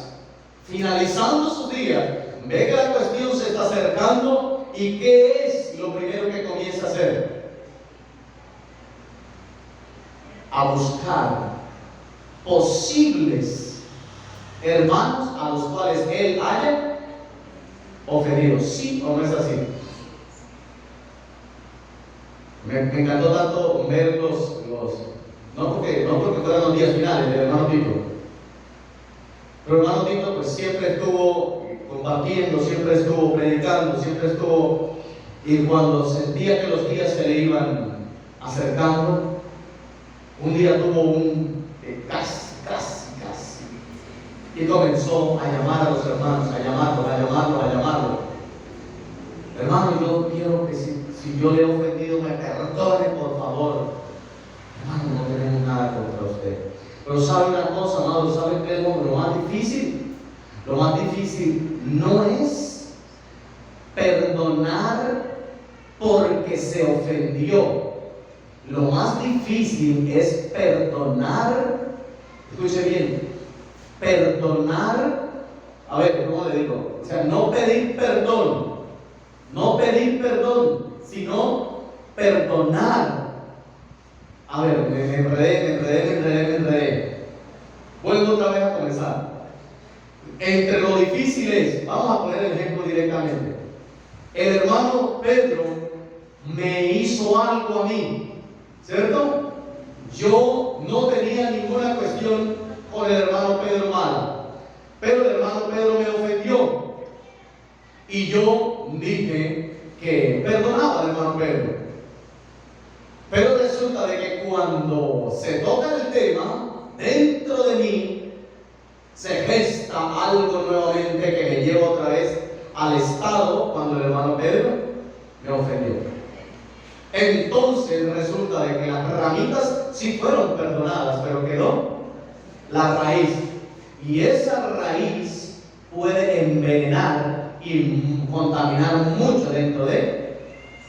[SPEAKER 1] ve que la cuestión se está acercando y ¿qué es lo primero que comienza a hacer? A buscar posibles hermanos a los cuales él haya ofendido. ¿Sí o no es así? Me encantó tanto ver no porque fueran los días finales del hermano Tito, pero el hermano Tito pues siempre estuvo compartiendo, siempre estuvo predicando, siempre estuvo, y cuando sentía que los días se le iban acercando, un día tuvo casi, y comenzó a llamar a los hermanos, a llamarlo. Hermano, yo quiero que si yo le he ofendido, me perdone, por favor. Hermano, no tenemos nada contra usted. Pero sabe una cosa, amado, ¿sabe qué es lo más difícil? Lo más difícil no es perdonar porque se ofendió. Lo más difícil es perdonar. Escuche bien, perdonar. A ver, ¿cómo le digo? O sea, no pedir perdón, sino perdonar. A ver, me enredé. Vuelvo otra vez a comenzar. Entre lo difícil es, vamos a poner el ejemplo directamente. El hermano Pedro me hizo algo a mí, ¿cierto? Yo no tenía ninguna cuestión con el hermano Pedro mala, pero el hermano Pedro me ofendió y yo dije que perdonaba al hermano Pedro. Pero resulta de que cuando se toca el tema, dentro de mí se gesta algo nuevamente que me lleva otra vez al estado cuando el hermano Pedro me ofendió. Entonces resulta de que las ramitas sí fueron perdonadas, pero quedó la raíz. Y esa raíz puede envenenar y contaminar mucho dentro de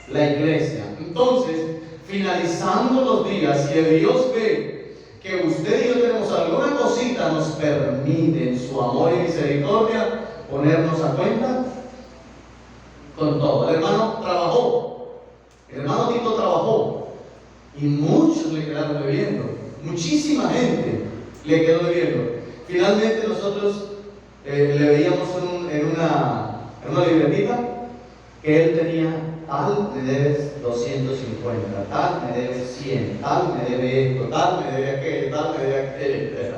[SPEAKER 1] la iglesia. Entonces, finalizando los días, si Dios ve que usted y yo tenemos alguna cosita, nos permite en su amor y misericordia ponernos a cuenta con todo. El hermano Tito trabajó y muchos le quedaron debiendo, muchísima gente le quedó debiendo. Finalmente nosotros le veíamos en una libretita que él tenía: tal me debes 250, tal me debes 100, tal me debe esto, tal me debe aquello, tal me debe aquello, etc.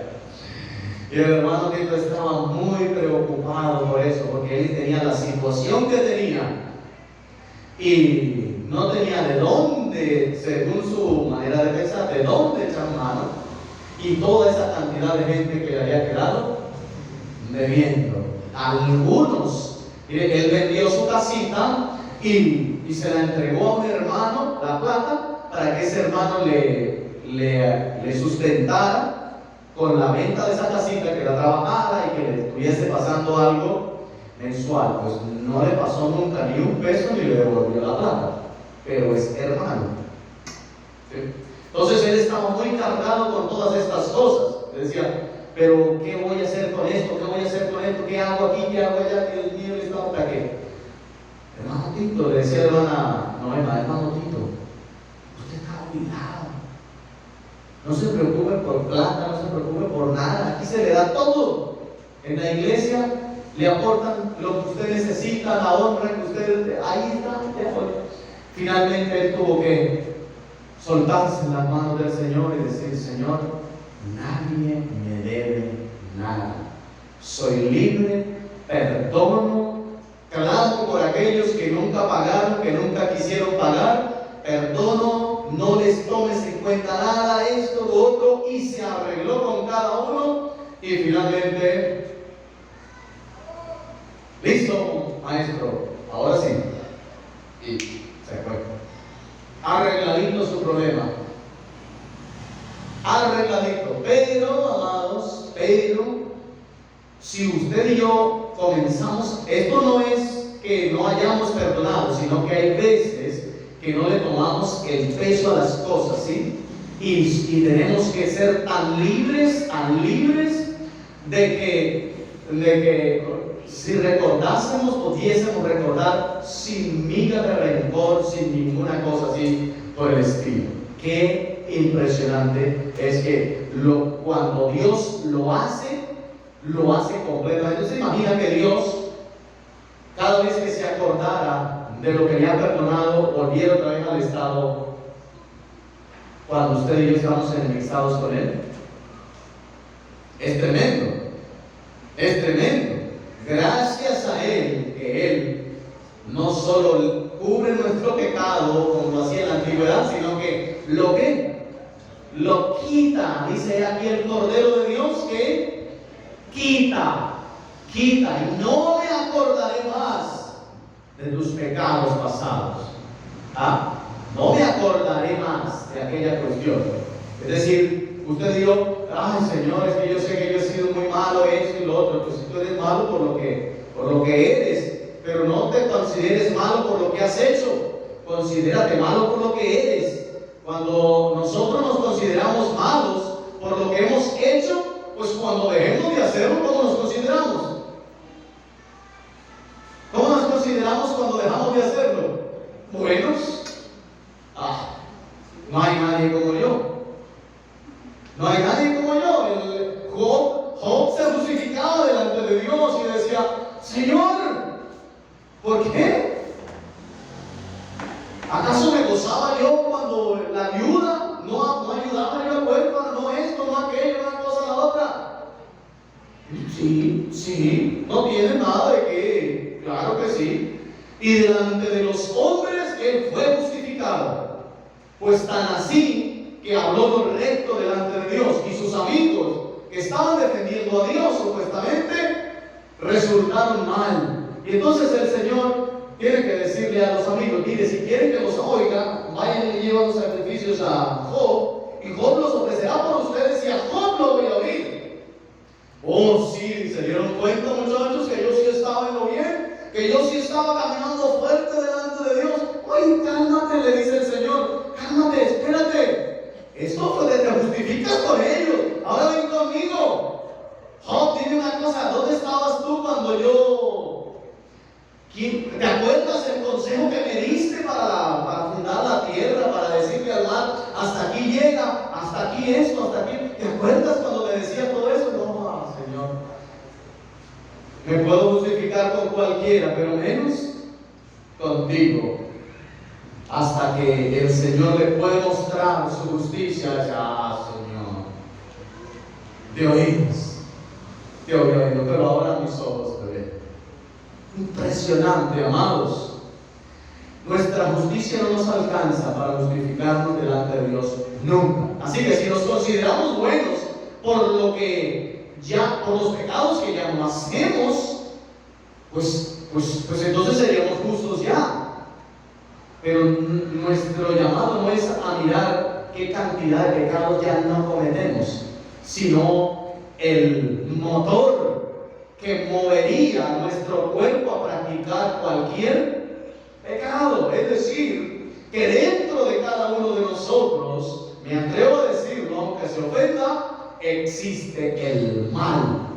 [SPEAKER 1] Y el hermano Tito estaba muy preocupado por eso, porque él tenía la situación que tenía y no tenía de dónde, según su manera de pensar, de dónde echar mano, y toda esa cantidad de gente que le había quedado debiendo. Algunos, mire, él vendió su casita y se la entregó a un hermano, la plata, para que ese hermano le sustentara con la venta de esa casita, que la trabajara y que le estuviese pasando algo mensual. Pues no le pasó nunca ni un peso ni le devolvió la plata, pero es hermano. ¿Sí? Entonces él estaba muy cargado con todas estas cosas. Él decía, pero ¿qué voy a hacer con esto? ¿Qué voy a hacer con esto? ¿Qué hago aquí? ¿Qué hago allá? Dios mío, él estaba para qué. Hermano Tito, le decía a la hermana Noema, hermano Tito, usted está olvidado. No se preocupe por plata, no se preocupe por nada. Aquí se le da todo. En la iglesia le aportan lo que usted necesita, la honra que usted... Ahí está. Finalmente él tuvo que soltarse en las manos del Señor y decir, Señor, nadie me debe nada. Soy libre, perdono, clamo por aquellos que nunca pagaron, que nunca quisieron pagar, perdono. No les tomes en cuenta nada, esto, lo otro, y se arregló con cada uno, y finalmente, listo, maestro, ahora sí, y se fue. Arregladito su problema, arregladito. Pero, amados, si usted y yo comenzamos, esto no es que no hayamos perdonado, sino que hay veces que no le tomamos el peso a las cosas, ¿sí? Y tenemos que ser tan libres de que si recordásemos, pudiésemos recordar sin miga de rencor, sin ninguna cosa así por el estilo. Qué impresionante es que cuando Dios lo hace completamente. ¿Se imagina que Dios, cada vez que se acordara de lo que le ha perdonado, volviera otra vez al estado cuando usted y yo estamos enemistados con Él? Es tremendo, es tremendo. Gracias a Él, que Él no solo cubre nuestro pecado como lo hacía en la antigüedad, sino que lo quita. Dice aquí el Cordero de Dios que quita, y no me acordaré más de tus pecados pasados. No me acordaré más de aquella cuestión. Es decir, usted dijo, ay Señor, es que yo sé que yo he sido muy malo, esto y lo otro. Pues tú eres malo por lo que eres, pero no te consideres malo por lo que has hecho. Considérate malo por lo que eres. Cuando nosotros nos consideramos malos por lo que hemos hecho, pues cuando dejemos de hacerlo, ¿cómo nos consideramos? ¿Cómo nos consideramos cuando dejamos de hacerlo? Buenos. No hay nadie como yo. No hay nadie como yo. Job se justificaba delante de Dios y decía, Señor, ¿por qué? ¿Acaso me gozaba yo cuando la viuda no ayudaba yo al huérfano, no esto, no aquello, una cosa, la otra? Sí, no tiene nada de qué, claro que sí. Y delante de los hombres él fue justificado, pues tan así que habló lo recto delante de Dios, y sus amigos que estaban defendiendo a Dios supuestamente resultaron mal. Y entonces el Señor tiene que decirle a los amigos, mire, si quieren que los oiga, vayan y llevan los sacrificios a Job, y Job los ofrecerá por ustedes, y a Job lo voy a oír. Oh sí, se dieron cuenta, muchachos, que yo sí estaba en lo bien, que yo sí estaba caminando fuerte delante de Dios. Oye, cálmate, le dice el Señor, cálmate, espérate. Esto fue de te justificas con ellos, ahora ven conmigo. Job, dime una cosa, ¿dónde estabas tú cuando ¿te acuerdas el consejo que me diste para fundar la tierra, para decirle al mar, hasta aquí llega, hasta aquí esto, hasta aquí? ¿Te acuerdas cuando me decías todo eso? No, Señor. Me puedo justificar con cualquiera, pero menos contigo. Hasta que el Señor le puede mostrar su justicia, ya, Señor. De oídas. te voy viendo, pero ahora mis ojos te ven. Impresionante, amados. Nuestra justicia no nos alcanza para justificarnos delante de Dios nunca. Así que si nos consideramos buenos por los pecados que ya no hacemos, pues entonces seríamos justos ya. Pero nuestro llamado no es a mirar qué cantidad de pecados ya no cometemos, sino el motor que movería a nuestro cuerpo a practicar cualquier pecado. Es decir, que dentro de cada uno de nosotros, me atrevo a decirlo aunque se ofenda, existe el mal.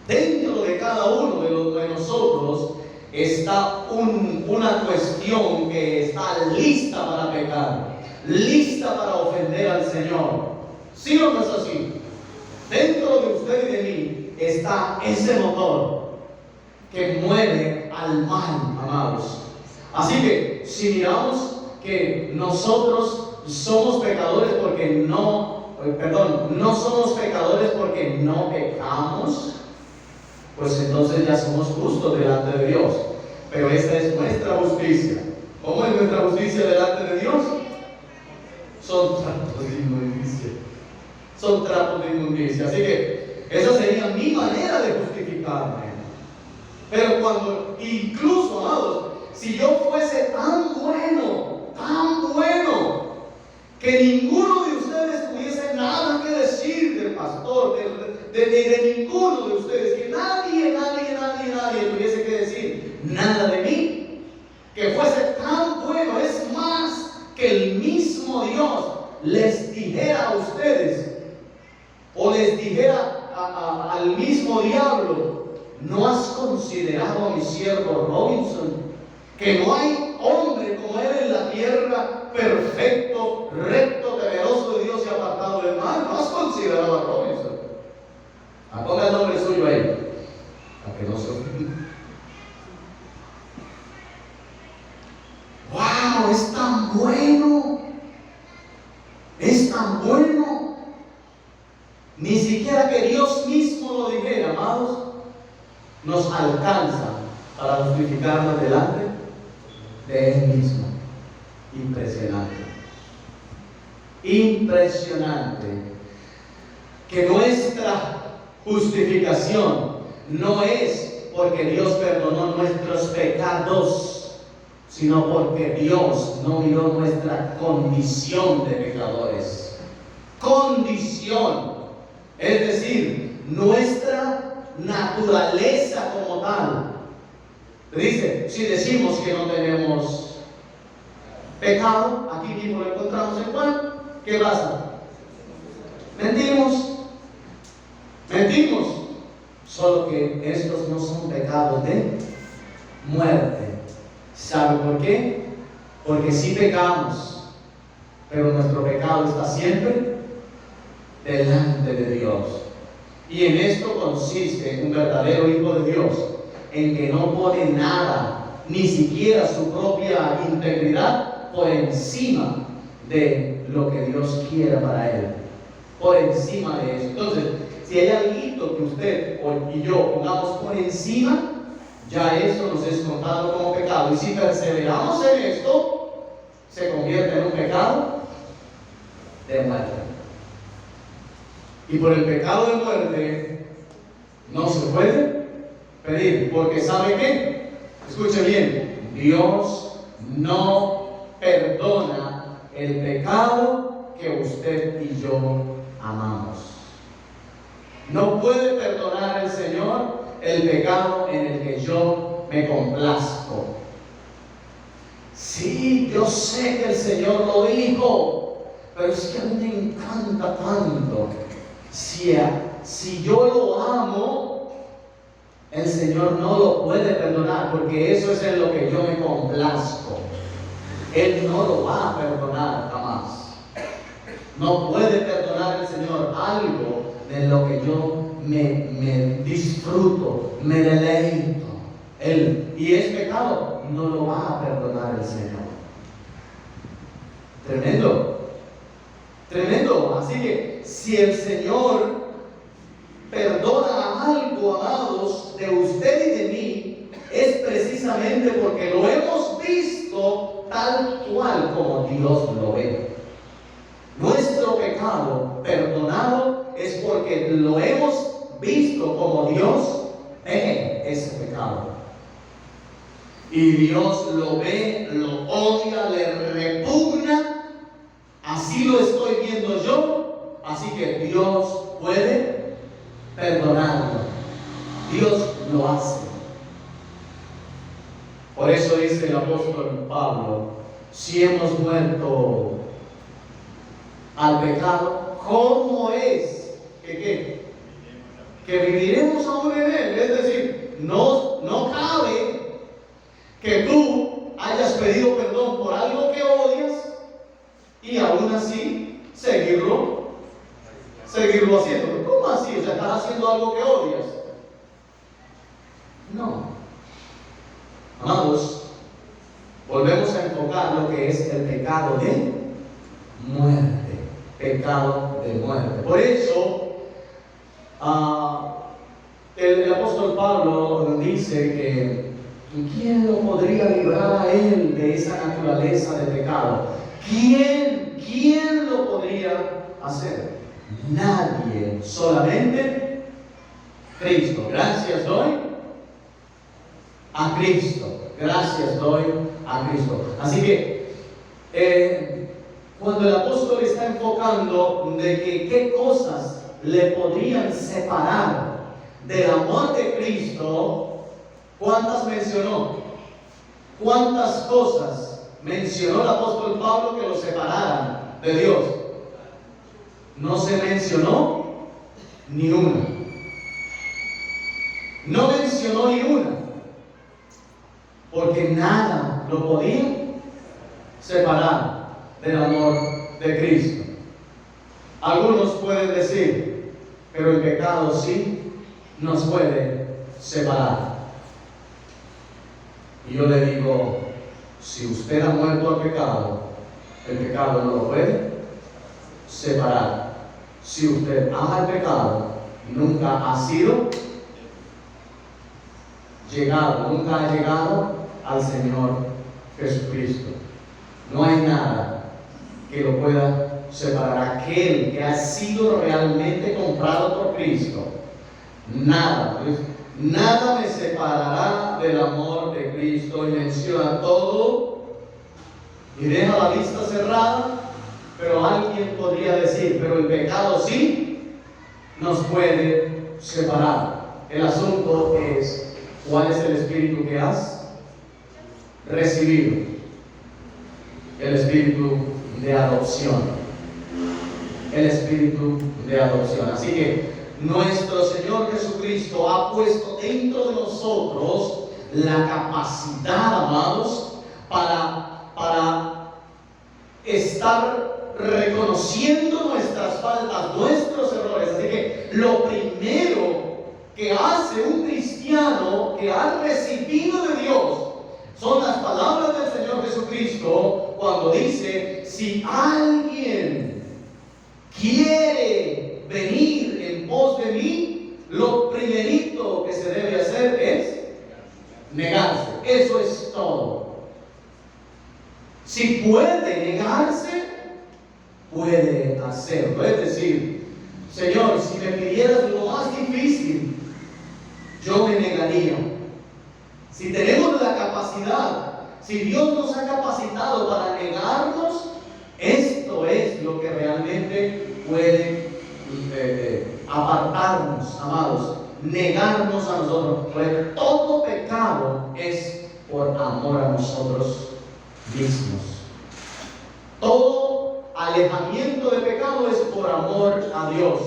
[SPEAKER 1] Dentro de cada uno de nosotros está una cuestión que está lista para pecar, lista para ofender al Señor. ¿Sí o no es así? Dentro de usted y de mí está ese motor que mueve al mal, amados. Así que si miramos que nosotros somos pecadores porque no somos pecadores porque no pecamos, pues entonces ya somos justos delante de Dios. Pero esta es nuestra justicia. ¿Cómo es nuestra justicia delante de Dios? Son trapos de inmundicia. Son trapos de inmundicia. Así que esa sería mi manera de justificarme. Pero cuando, incluso, amados, si yo fuese tan bueno, que ninguno de ustedes tuviese nada que decir del pastor, de ninguno de ustedes, que nadie tuviese que decir nada de mí, que fuese tan bueno, es más, que el mismo Dios les dijera a ustedes, o les dijera al mismo diablo: ¿no has considerado a mi siervo Robinson? Que no hay hombre como él en la tierra, perfecto, recto, temeroso de Dios y apartado del mal. ¿No has considerado a Robinson? Ponga el nombre suyo ahí, para que no se ofenda. ¡Wow! Es tan bueno. Es tan bueno. Ni siquiera que Dios mismo lo dijera, amados, nos alcanza para justificarnos delante de Él mismo. Impresionante. Impresionante. Que nuestra justificación no es porque Dios perdonó nuestros pecados, sino porque Dios no miró nuestra condición de pecadores. Condición. Es decir, nuestra naturaleza como tal. Dice, si decimos que no tenemos pecado, aquí mismo lo encontramos en Juan, ¿qué pasa? Mentimos. Solo que estos no son pecados de muerte. ¿Sabe por qué? Porque sí pecamos, pero nuestro pecado está siempre delante de Dios. Y en esto consiste un verdadero hijo de Dios, en que no pone nada, ni siquiera su propia integridad, por encima de lo que Dios quiera para él. Por encima de eso. Entonces, si hay algo que usted y yo pongamos por encima, ya eso nos es contado como pecado. Y si perseveramos en esto, se convierte en un pecado de muerte. Y por el pecado de muerte no se puede pedir, porque ¿sabe qué? Escuche bien, Dios no perdona el pecado que usted y yo amamos. No puede perdonar el Señor el pecado en el que yo me complazco. Sí, yo sé que el Señor lo dijo, pero es que a mí me encanta tanto. Si yo lo amo, el Señor no lo puede perdonar, porque eso es en lo que yo me complazco. Él no lo va a perdonar jamás. No puede perdonar el Señor algo de lo que yo me disfruto, me deleito. Y es pecado, no lo va a perdonar el Señor. Tremendo. Así que si el Señor perdona algo, amados, de usted y de mí, es precisamente porque lo hemos visto tal cual como Dios lo ve. Nuestro pecado perdonado es porque lo hemos visto como Dios ve ese pecado. Y Dios lo ve, lo odia, le repugna. Así lo estoy viendo yo. Así que Dios puede perdonarlo. Dios lo hace. Por eso dice el apóstol Pablo: si hemos muerto al pecado, ¿cómo es que viviremos aún en él? Es decir, no cabe que tú hayas pedido perdón por algo que odias y aún así seguirlo haciendo. ¿Cómo así? O sea, ¿estás haciendo algo que odias? No. Amados, volvemos a enfocar lo que es el pecado de muerte. Pecado de muerte. Por eso, el apóstol Pablo dice que ¿quién lo podría librar a él de esa naturaleza de pecado? ¿Quién lo podría hacer? Nadie, solamente Cristo. Gracias doy a Cristo. Gracias doy a Cristo. Así que cuando el apóstol está enfocando de que qué cosas le podrían separar del amor de Cristo, ¿cuántas mencionó? ¿Cuántas cosas mencionó el apóstol Pablo que lo separaran de Dios? No se mencionó ni una. No mencionó ni una. Porque nada lo podía separar del amor de Cristo. Algunos pueden decir, pero el pecado sí nos puede separar. Y yo le digo, si usted ha muerto al pecado, el pecado no lo puede separar. Si usted ama el pecado, nunca ha llegado al Señor Jesucristo. No hay nada que lo pueda separar. Aquel que ha sido realmente comprado por Cristo, nada me separará del amor de Cristo. Y menciona todo y deja la lista cerrada. Pero alguien podría decir, pero el pecado sí nos puede separar. El asunto es, ¿cuál es el espíritu que has recibido? El espíritu de adopción. El espíritu de adopción. Así que nuestro Señor Jesucristo ha puesto dentro de nosotros la capacidad, amados, para estar reconociendo nuestras faltas, nuestros errores. Así que lo primero que hace un cristiano que ha recibido de Dios son las palabras del Señor Jesucristo cuando dice: si alguien quiere venir en pos de mí, lo primerito que se debe hacer es negarse. Eso es todo. Si puede negarse, puede hacerlo. Es decir, Señor, si me pidieras lo más difícil, yo me negaría. Si tenemos la capacidad, si Dios nos ha capacitado para negarnos, esto es lo que realmente puede apartarnos, amados, negarnos a nosotros. Porque todo pecado es por amor a nosotros mismos. Todo alejamiento de pecado es por amor a Dios,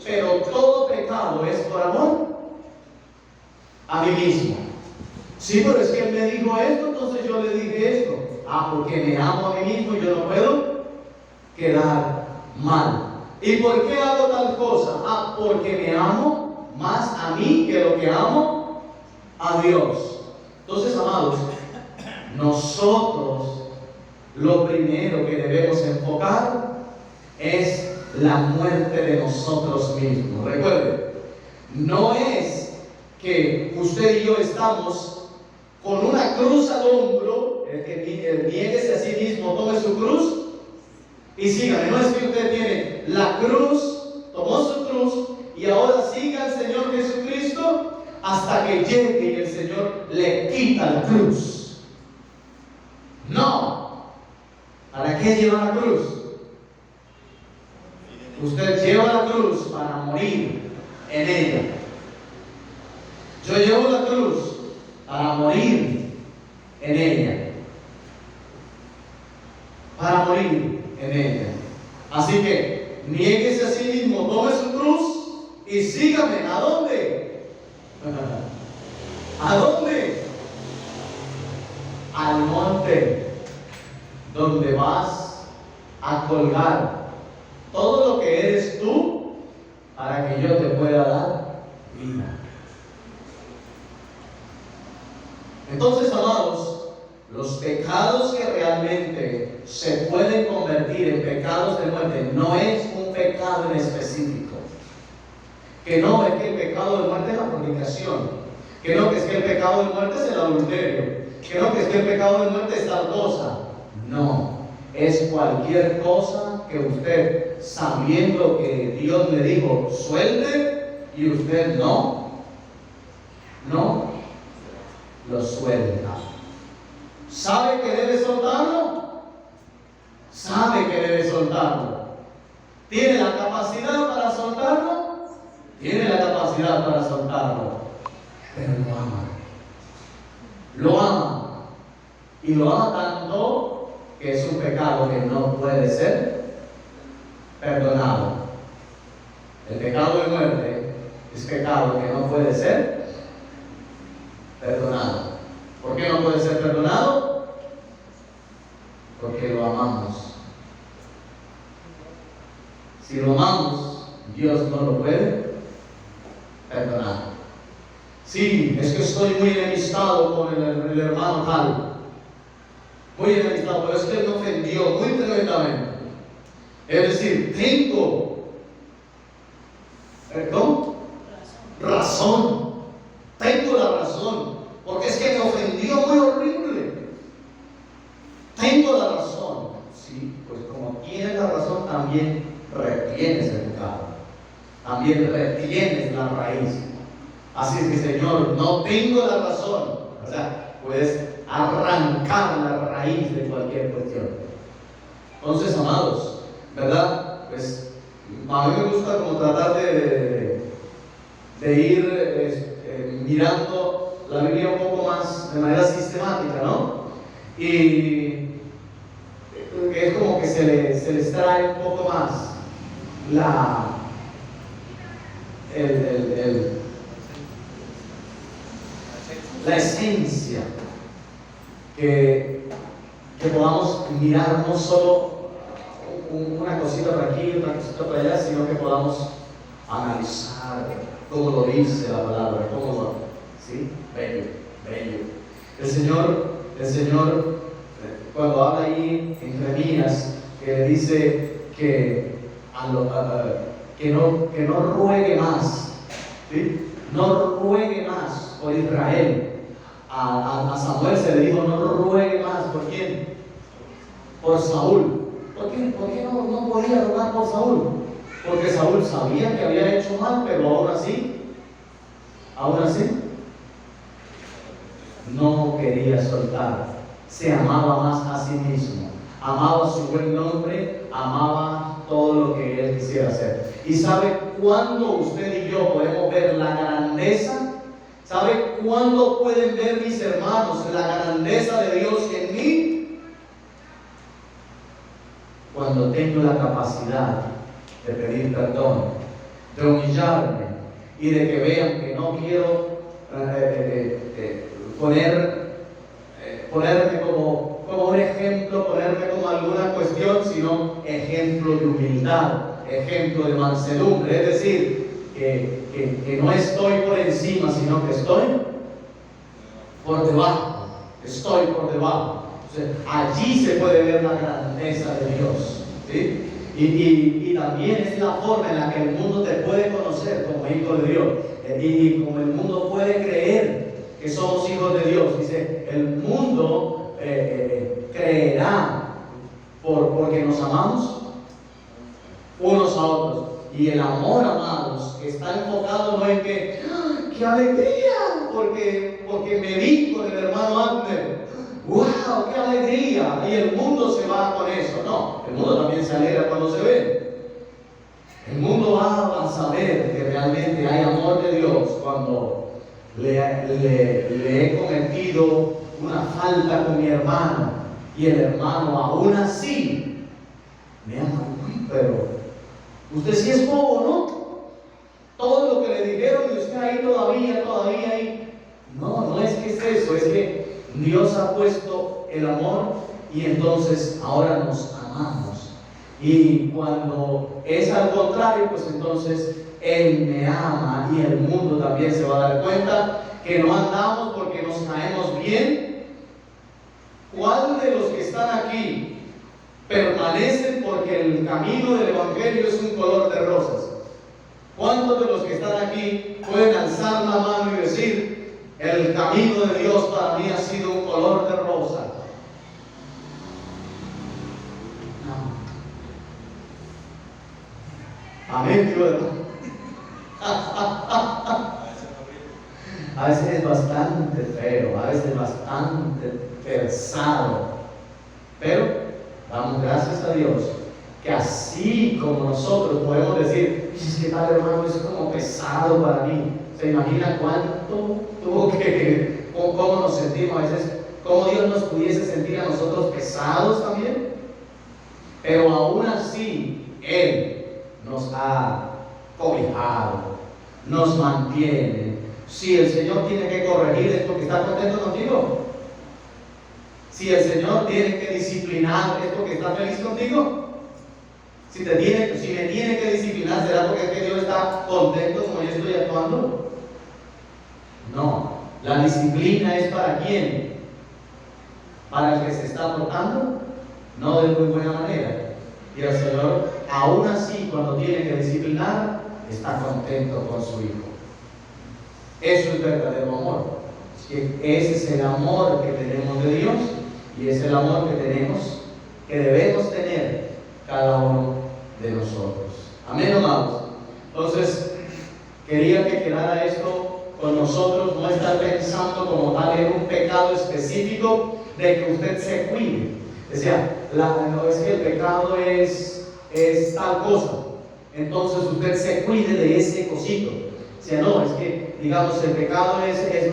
[SPEAKER 1] pero todo pecado es por amor a mí mismo. Sí, pero es que Él me dijo esto, entonces yo le dije esto. Porque me amo a mí mismo y yo no puedo quedar mal. ¿Y por qué hago tal cosa? Porque me amo más a mí que lo que amo a Dios. Entonces, amados, nosotros lo primero que debemos enfocar es la muerte de nosotros mismos. Recuerden, no es que usted y yo estamos con una cruz al hombro, niéguese a sí mismo, tome su cruz y sígame. No es que usted tiene la cruz, tomó su cruz y ahora siga al Señor Jesucristo hasta que llegue y el Señor le quita la cruz. No. ¿Para qué lleva la cruz? Usted lleva la cruz para morir en ella. Yo llevo la cruz para morir en ella. Para morir en ella. Así que niéguese a sí mismo, tome su cruz y sígame. ¿A dónde? ¿A dónde? Al monte donde vas a colgar todo lo que eres tú para que yo te pueda dar vida. Entonces, amados, los pecados que realmente se pueden convertir en pecados de muerte no es un pecado en específico. Que no es que el pecado de muerte es la fornicación, que no es que el pecado de muerte es el adulterio, que no es que el pecado de muerte es tal cosa. No, es cualquier cosa que usted, sabiendo que Dios le dijo suelte, y usted no lo suelta. ¿Sabe que debe soltarlo? ¿Sabe que debe soltarlo? ¿Tiene la capacidad para soltarlo? Tiene la capacidad para soltarlo, pero lo ama. Lo ama. Y lo ama tanto que es un pecado que no puede ser perdonado. El pecado de muerte es pecado que no puede ser perdonado. ¿Por qué no puede ser perdonado? Porque lo amamos. Si lo amamos, Dios no lo puede perdonar. Sí, es que estoy muy enemistado con el hermano tal. Muy enemistado, pero es que él me ofendió muy tremendamente. Es decir, tengo razón. Tengo la razón. Porque es que me ofendió muy horrible. Tengo la razón. Sí, pues como tienes la razón, también retienes el pecado. También retienes la raíz. Así es que, Señor, no tengo la razón. O sea, puedes arrancar la raíz de cualquier cuestión. Entonces, amados, ¿verdad? Pues a mí me gusta como tratar de ir mirando la Biblia un poco más de manera sistemática, ¿no? Y es como que se les trae un poco más la esencia, que podamos mirar no solo una cosita por aquí, otra cosita por allá, sino que podamos analizar cómo lo dice la palabra, cómo lo, ¿sí? Bello. El Señor, cuando habla ahí en Jeremías, que le dice que no ruegue más, ¿sí? No ruegue más por Israel. A Samuel se le dijo, no ruegue más. ¿Por quién? Por Saúl. ¿Por qué no podía rogar por Saúl? Porque Saúl sabía que había hecho mal, pero aún así no quería soltar. Se amaba más a sí mismo, amaba su buen nombre, amaba todo lo que él quisiera hacer. ¿Y sabe cuándo usted y yo podemos ver la grandeza? ¿Sabe cuándo pueden ver mis hermanos la grandeza de Dios en mí? Cuando tengo la capacidad de pedir perdón, de humillarme y de que vean que no quiero ponerme como un ejemplo, ponerme como alguna cuestión, sino ejemplo de humildad, ejemplo de mansedumbre. Es decir, que no estoy por encima, sino que estoy por debajo. Estoy por debajo. Entonces, allí se puede ver la grandeza de Dios, ¿sí? Y también es la forma en la que el mundo te puede conocer como hijo de Dios. y como el mundo puede creer que somos hijos de Dios, dice, el mundo creerá porque nos amamos unos a otros. Y el amor, amados, está enfocado no en que, ¡ah, qué alegría! Porque me vi con el hermano Abner. ¡Wow! ¡Qué alegría! Y el mundo se va con eso. No, el mundo también se alegra cuando se ve. El mundo va a saber que realmente hay amor de Dios cuando le he cometido una falta con mi hermano y el hermano aún así me ama. Uy, pero usted sí es bobo, ¿no? Todo lo que le dijeron y usted ahí todavía ahí. No es que es eso, es que Dios ha puesto el amor y entonces ahora nos amamos. Y cuando es al contrario, pues entonces Él me ama y el mundo también se va a dar cuenta que no andamos porque nos caemos bien. ¿Cuál de los que están aquí permanecen porque el camino del Evangelio es un color de rosas? ¿Cuántos de los que están aquí pueden alzar la mano y decir, el camino de Dios para mí ha sido un color de rosa? No. Amén, Dios. A veces es bastante feo, a veces es bastante pesado, pero damos gracias a Dios que así como nosotros podemos decir, es que tal hermano es como pesado para mí. ¿Se imagina cuánto tuvo que, cómo nos sentimos a veces, cómo Dios nos pudiese sentir a nosotros pesados también? Pero aún así, Él nos ha cobijado, nos mantiene. Si el Señor tiene que corregir es porque está contento contigo. Si el Señor tiene que disciplinar es porque está feliz contigo. Si me tiene que disciplinar, ¿será porque es que Dios está contento como yo estoy actuando? No, la disciplina es ¿para quién? ¿Para el que se está portando? No de muy buena manera. Y el Señor, aún así, cuando tiene que disciplinar, está contento con su Hijo. Eso es verdadero amor. Ese es el amor que tenemos de Dios y es el amor que debemos tener cada uno de nosotros. Amén, amados. Entonces, quería que quedara esto con nosotros, no estar pensando como tal en un pecado específico de que usted se cuide. Decía, no es que el pecado es tal cosa, entonces usted se cuide de ese cosito. O sea, no, es que, digamos, el pecado es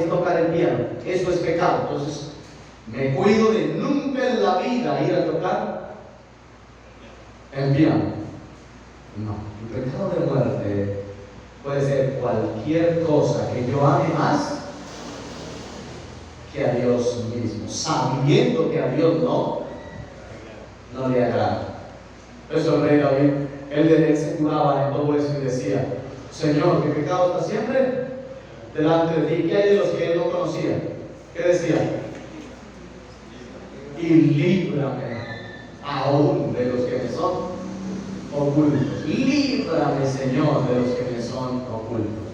[SPEAKER 1] tocar el piano, eso es pecado. Entonces, me cuido de nunca en la vida ir a tocar el piano. No, el pecado de muerte puede ser cualquier cosa que yo ame más que a Dios mismo, sabiendo que a Dios no le agrada. Por eso el rey David, él se curaba en todo eso y decía, Señor, ¿qué pecado está siempre delante de ti? ¿Qué hay de los que él no conocía? ¿Qué decía? Y líbrame aún de los que me son ocultos. Líbrame, Señor, de los que me son ocultos.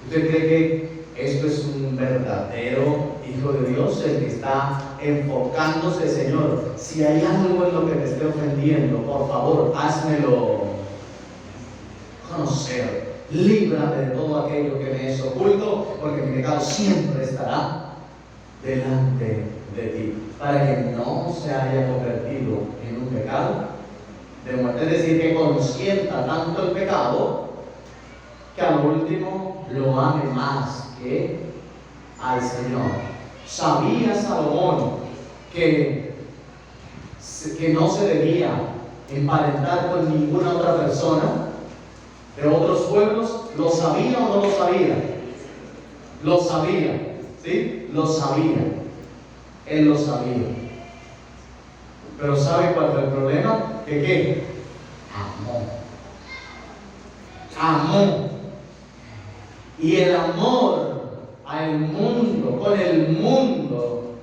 [SPEAKER 1] ¿Usted cree que esto es un verdadero hijo de Dios, el que está enfocándose? Señor, si hay algo en lo que me esté ofendiendo, por favor, házmelo conocer. Líbrame de todo aquello que me es oculto, porque mi pecado siempre estará delante de ti, para que no se haya convertido en un pecado de muerte. Es decir, que consienta tanto el pecado que al último lo ame más que al Señor. ¿Sabía Salomón que no se debía emparentar con ninguna otra persona de otros pueblos? ¿Lo sabía o no lo sabía? Lo sabía, ¿sí? Lo sabía. Él lo sabía. Pero ¿sabe cuál fue el problema? ¿Que qué? Amó. Y el amor al mundo, con el mundo,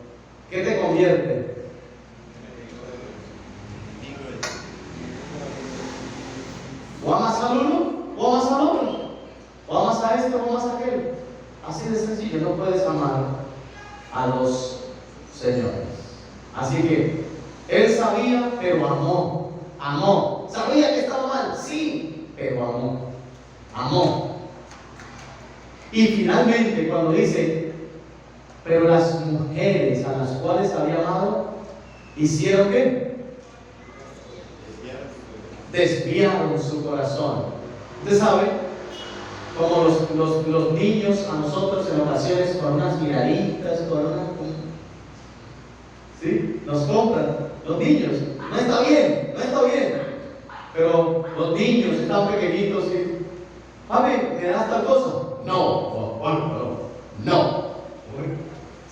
[SPEAKER 1] ¿qué te convierte? ¿O amas al uno? ¿O amas al otro? ¿O amas a este? ¿O amas señores. Así que él sabía, pero amó. Amó. ¿Sabía que estaba mal? Sí, pero amó. Amó. Y finalmente, cuando dice, pero las mujeres a las cuales había amado, ¿hicieron qué? Desviaron su corazón. Usted sabe, como los niños a nosotros en ocasiones con unas miraditas, ¿sí? Nos compran, los niños, no está bien, no está bien. Pero los niños están pequeñitos y, papi, ¿me das tal cosa? No, no.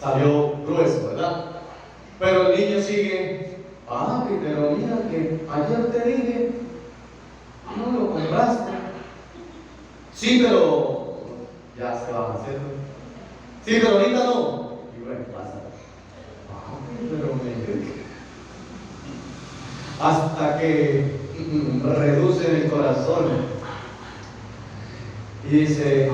[SPEAKER 1] Salió grueso, ¿verdad? Pero el niño sigue, papi, pero mira que ayer te dije, no lo compraste. Sí, pero ya se va a hacer. Sí, pero ahorita no. Y bueno, pasa. Papi, pero hasta que reduce el corazón y dice,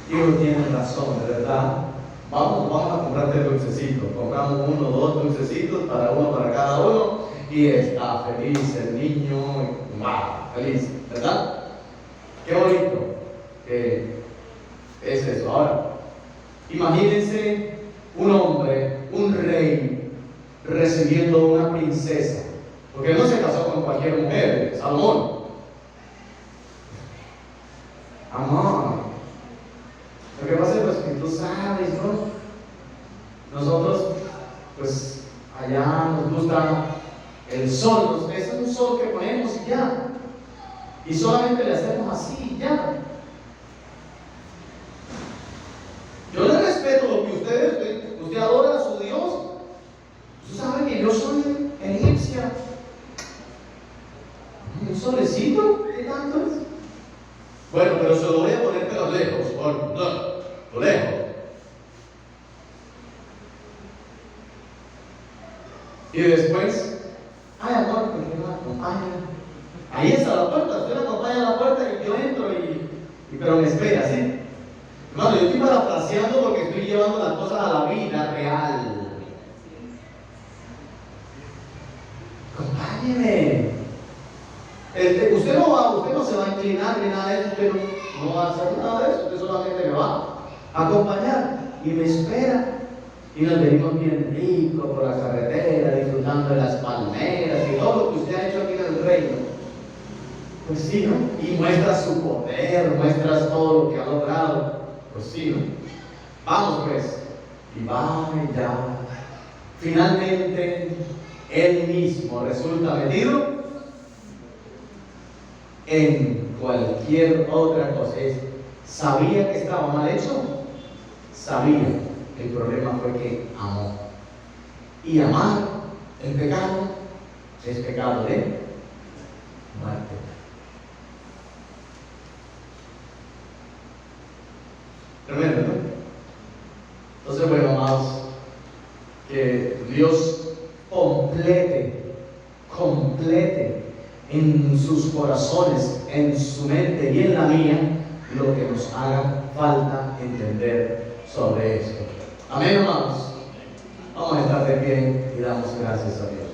[SPEAKER 1] hijo, tienes razón, de verdad. Vamos a comprarte dulcecitos. Compramos 1 o 2 dulcecitos para uno para cada uno y está feliz el niño, wow, feliz, ¿verdad? Qué bonito que es eso. Ahora, imagínense un hombre, un rey, recibiendo una princesa, porque no se casó con cualquier mujer, Salomón. Amor. Lo que pasa es pues, que tú sabes, ¿no? Nosotros, pues, allá nos gusta el sol, es un sol que ponemos y ya. Y solamente le hacemos así y ya. Yo le respeto lo que usted adora a su Dios. Usted sabe que yo soy egipcia. ¿Un solecito? ¿Qué tanto es? Bueno, pero se lo voy a poner pero lejos, lo lejos. Y después, ay amor, ¿por qué no me acompaña? Ahí está la puerta, usted me acompaña a la puerta y yo entro pero me espera, ¿sí? Hermano, yo estoy parafraseando porque estoy llevando las cosas a la vida real. Acompáñeme. Usted no se va a inclinar ni nada de eso, usted no va a hacer nada de eso, usted solamente me va a acompañar y me espera. Y nos venimos bien ricos por la carretera, disfrutando de las palmeras y todo lo que usted ha hecho aquí en el reino. Pues sí, ¿no? Y muestras su poder, muestras todo lo que ha logrado. Pues sí, ¿no? Vamos pues. Y vaya. Finalmente, él mismo resulta metido en cualquier otra cosa. ¿Sabía que estaba mal hecho? Sabía. El problema fue que amó. Y amar el pecado es pecado de muerte. Tremendo, ¿no? Entonces, bueno, amados, que Dios complete en sus corazones, en su mente y en la mía, lo que nos haga falta entender sobre esto. Amén, amados. Vamos a estar de pie y damos gracias a Dios.